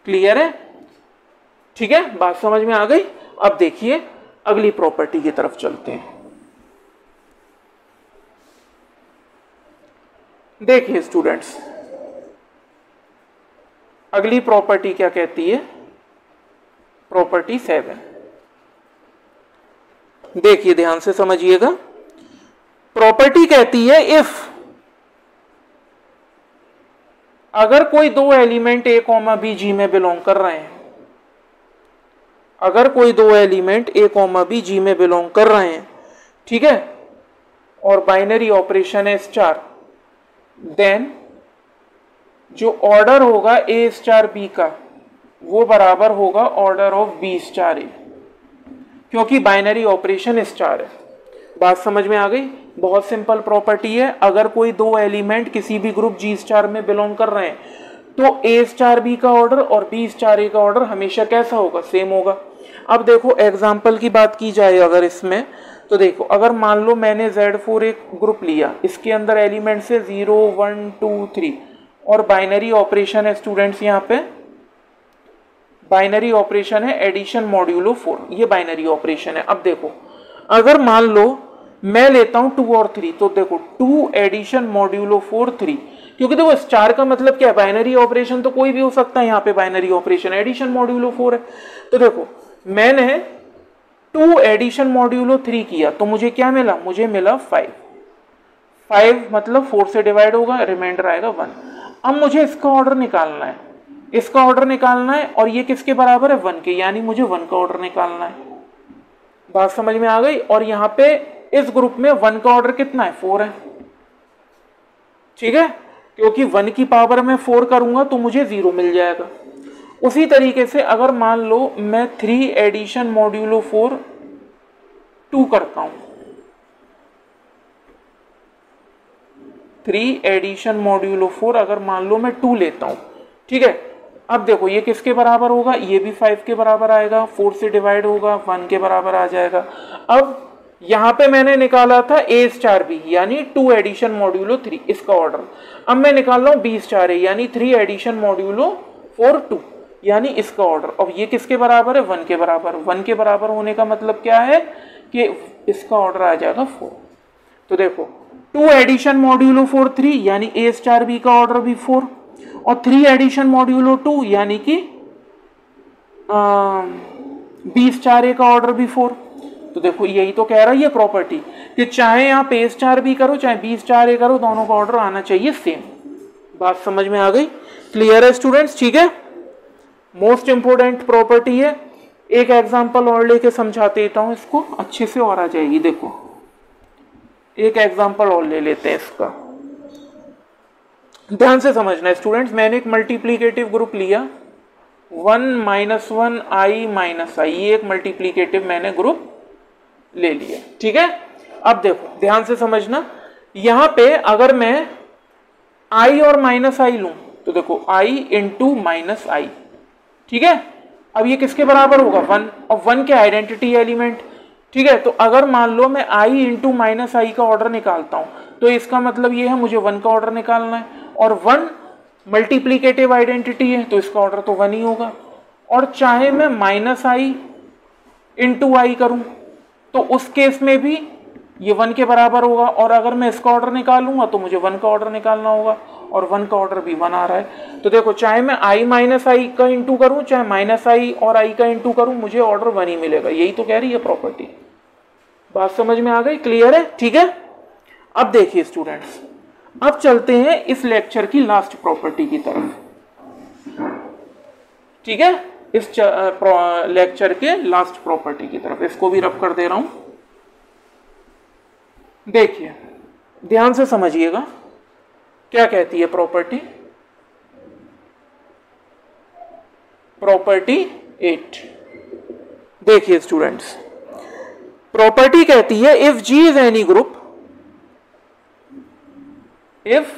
क्लियर है? ठीक है, बात समझ में आ गई। अब देखिए अगली प्रॉपर्टी की तरफ चलते हैं। देखिए स्टूडेंट्स, अगली प्रॉपर्टी क्या कहती है? प्रॉपर्टी 7। देखिए ध्यान से समझिएगा। प्रॉपर्टी कहती है इफ अगर कोई दो एलिमेंट a, b, g में बिलोंग कर रहे हैं, अगर कोई दो एलिमेंट a, b, g में बिलोंग कर रहे हैं, ठीक है, और बाइनरी ऑपरेशन है स्टार, देन जो ऑर्डर होगा a स्टार b का वो बराबर होगा order of b star a, क्योंकि बाइनरी ऑपरेशन स्टार है। बात समझ में आ गई? बहुत सिंपल प्रॉपर्टी है। अगर कोई दो एलिमेंट किसी भी ग्रुप G स्टार में बिलोंग कर रहे हैं तो A स्टार B का ऑर्डर और B स्टार A का ऑर्डर हमेशा कैसा होगा? सेम होगा। अब देखो एग्जाम्पल की बात की जाए अगर इसमें, तो देखो अगर मान लो मैंने Z4 एक ग्रुप लिया, इसके अंदर एलिमेंट्स है 0, 1, 2, 3 और बाइनरी ऑपरेशन है स्टूडेंट्स, यहाँ पे बाइनरी ऑपरेशन है एडिशन मॉड्यूलो 4, ये बाइनरी ऑपरेशन है। अब देखो अगर मान लो मैं लेता हूं 2 और 3, तो देखो 2 एडिशन मॉड्यूलो 4 3, क्योंकि देखो स्टार का मतलब क्या है? बाइनरी ऑपरेशन तो कोई भी हो सकता है, यहाँ पे बाइनरी ऑपरेशन एडिशन मॉड्यूलो 4 है। तो देखो मैंने 2 एडिशन मॉड्यूलो 3 किया तो मुझे क्या मिला? मुझे मिला 5। 5 मतलब 4 से डिवाइड होगा, रिमाइंडर आएगा 1। अब मुझे इसका ऑर्डर निकालना है, इसका ऑर्डर निकालना है और ये किसके बराबर है? 1 के, यानी मुझे 1 का ऑर्डर निकालना है। बात समझ में आ गई? और यहाँ पे इस ग्रुप में 1 का ऑर्डर कितना है? 4 है। ठीक है, क्योंकि 1 की पावर में 4 करूंगा तो मुझे 0 मिल जाएगा। उसी तरीके से अगर मान लो मैं 3 एडिशन मॉड्यूलो 4 2 करता हूं, 3 एडिशन मॉड्यूलो 4 अगर मान लो मैं 2 लेता हूं, ठीक है। अब देखो ये किसके बराबर होगा? ये भी 5 के बराबर आएगा, 4 से डिवाइड होगा, 1 के बराबर आ जाएगा। अब यहां पे मैंने निकाला था A स्टार B यानी 2 एडिशन मॉड्यूलो 3, इसका ऑर्डर। अब मैं निकाल रहा हूं B स्टार A यानी 3 एडिशन मॉड्यूलो 4 2 यानी इसका ऑर्डर। अब ये किसके बराबर है? 1 के बराबर। 1 के बराबर होने का मतलब क्या है कि इसका ऑर्डर आ जाएगा 4। तो देखो 2 एडिशन मॉड्यूलो 4 3 यानी A स्टार B का ऑर्डर भी 4 और 3 एडिशन मॉड्यूलो 2 यानी कि B स्टार A का ऑर्डर भी 4। तो देखो यही तो कह रहा है ये प्रॉपर्टी कि चाहे आप A स्टार B करो चाहे B स्टार A करो, दोनों का ऑर्डर आना चाहिए सेम। बात समझ में आ गई? क्लियर है स्टूडेंट्स? ठीक है, मोस्ट इंपोर्टेंट प्रॉपर्टी है। एक एग्जांपल और लेके समझा देता हूं इसको अच्छे से और आ जाएगी। देखो एक एग्जांपल और ले लेते हैं इसका, ध्यान से समझना है स्टूडेंट्स। मैंने एक मल्टीप्लीकेटिव ग्रुप लिया 1 - 1 i - i, ये एक मल्टीप्लीकेटिव मैंने ग्रुप ले लिया, ठीक है। अब देखो ध्यान से समझना, यहां पे अगर मैं i और -i लूं तो देखो i × -i, ठीक है। अब ये किसके बराबर होगा 1, और 1 के आइडेंटिटी एलिमेंट, ठीक है। तो अगर मान लो मैं i × -i का ऑर्डर निकालता हूं तो इसका मतलब ये है मुझे 1 का ऑर्डर निकालना है, और 1 मल्टीप्लीकेटिव आइडेंटिटी है तो इसका ऑर्डर तो 1 ही होगा। और चाहे मैं -i × i करूं तो उस केस में भी ये 1 के बराबर होगा, और अगर मैं इसका ऑर्डर निकालूंगा तो मुझे 1 का ऑर्डर निकालना होगा, और 1 का ऑर्डर भी 1 आ रहा है। तो देखो चाहे मैं i - i का इंटू करूं, चाहे -i और i का इंटू करूं, मुझे ऑर्डर 1 ही मिलेगा। यही तो कह रही है प्रॉपर्टी। बात समझ में आ गई, क्लियर है, ठीक है। अब देखिए स्टूडेंट्स, अब चलते हैं इस लेक्चर की लास्ट प्रॉपर्टी की तरफ, ठीक है। इस लेक्चर के लास्ट प्रॉपर्टी की तरफ, इसको भी रब कर दे रहा हूं। देखिए ध्यान से समझिएगा क्या कहती है प्रॉपर्टी। प्रॉपर्टी 8, देखिए स्टूडेंट्स, प्रॉपर्टी कहती है if G is any group, if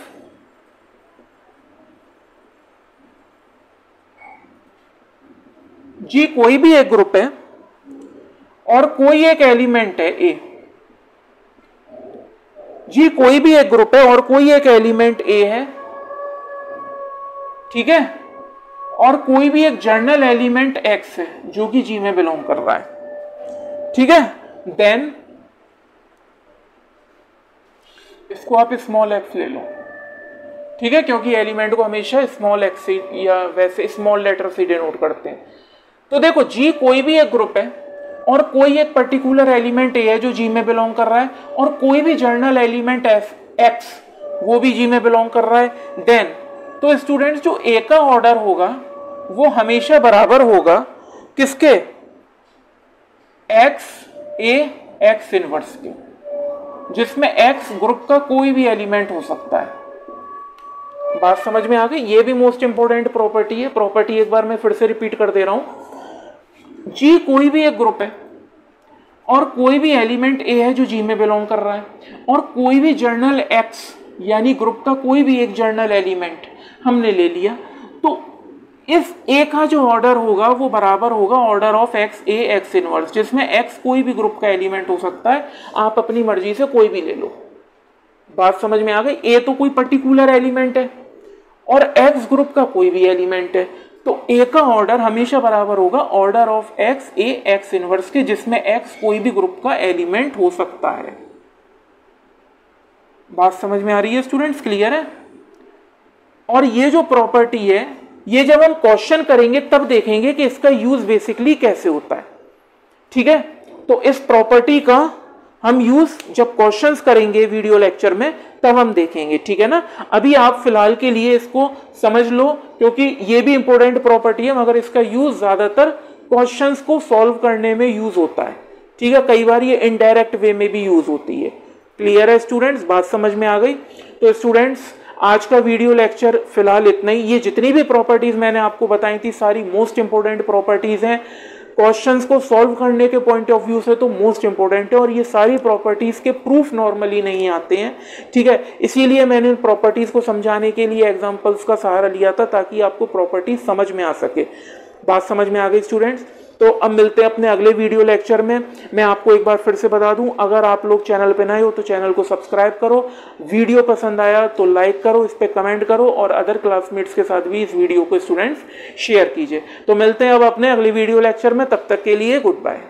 G कोई भी एक ग्रुप है और कोई एक एलिमेंट है A, G कोई भी एक ग्रुप है और कोई एक एलिमेंट A है, ठीक है, और कोई भी एक जर्नल एलिमेंट X है जो कि G में बिलोंग कर रहा है, ठीक है। देन इसको आप स्मॉल x ले लो, ठीक है, क्योंकि एलिमेंट को हमेशा स्मॉल x से या वैसे स्मॉल लेटर से डिनोट करते हैं। तो देखो G कोई भी एक ग्रुप है और कोई एक पर्टिकुलर एलिमेंट A है जो G में बिलोंग कर रहा है, और कोई भी जर्नल एलिमेंट X वो भी G में बिलोंग कर रहा है। देन तो स्टूडेंट्स जो A का ऑर्डर होगा वो हमेशा बराबर होगा किसके, X A X इनवर्स के, जिसमें X ग्रुप का कोई भी एलिमेंट हो सकता है। बात समझ में आ गई, ये भी मोस्ट इंपोर्टेंट प्रॉपर्टी है। प्रॉपर्टी एक बार मैं फिर से रिपीट कर दे रहा हूं, G कोई भी एक ग्रुप है और कोई भी एलिमेंट A है जो G में बिलोंग कर रहा है, और कोई भी जर्नल X यानी ग्रुप का कोई भी एक जर्नल एलिमेंट हमने ले लिया, तो इस A का जो ऑर्डर होगा वो बराबर होगा order of X A X inverse, जिसमें X कोई भी ग्रुप का एलिमेंट हो सकता है, आप अपनी मर्जी से कोई भी ले लो। बात समझ में आ गई। A तो कोई पर्टिकुलर एलिमेंट है और X ग्रुप का कोई भी एलिमेंट है, तो A का ऑर्डर हमेशा बराबर होगा order of X A X inverse के, जिसमें X कोई भी ग्रुप का एलिमेंट हो सकता है। बात समझ में आ रही है स्टूडेंट्स, क्लियर है। और ये जो प्रॉपर्टी है ये जब हम क्वेश्चन करेंगे तब देखेंगे कि इसका यूज बेसिकली कैसे होता है, ठीक है। तो इस प्रॉपर्टी का हम यूज जब क्वेश्चंस करेंगे वीडियो लेक्चर में तब हम देखेंगे, ठीक है ना। अभी आप फिलहाल के लिए इसको समझ लो, क्योंकि ये भी इंपॉर्टेंट प्रॉपर्टी है, मगर इसका यूज ज्यादातर क्वेश्चंस को सॉल्व करने में यूज होता है, ठीक है। कई बार ये इनडायरेक्ट वे में भी यूज होती है। क्लियर है स्टूडेंट्स, बात समझ में आ गई। तो स्टूडेंट्स आज का वीडियो लेक्चर फिलहाल इतना ही। ये जितनी भी प्रॉपर्टीज मैंने आपको बताई थी सारी मोस्ट इंपोर्टेंट प्रॉपर्टीज हैं, क्वेश्चंस को सॉल्व करने के पॉइंट ऑफ व्यू से तो मोस्ट इंपोर्टेंट है, और ये सारी प्रॉपर्टीज के प्रूफ नॉर्मली नहीं आते हैं, ठीक है। इसीलिए मैंने प्रॉपर्टीज को समझाने के लिए एग्जांपल्स का सहारा लिया था ताकि आपको प्रॉपर्टीज समझ में आ सके। बात समझ में आ गई स्टूडेंट्स। तो अब मिलते हैं अपने अगले वीडियो लेक्चर में। मैं आपको एक बार फिर से बता दूं, अगर आप लोग चैनल पे नए हो तो चैनल को सब्सक्राइब करो, वीडियो पसंद आया तो लाइक करो, इस पे कमेंट करो, और अदर क्लासमेट्स के साथ भी इस वीडियो को स्टूडेंट्स शेयर कीजिए। तो मिलते हैं अब अपने अगले वीडियो लेक्चर में, तब तक के लिए गुड बाय।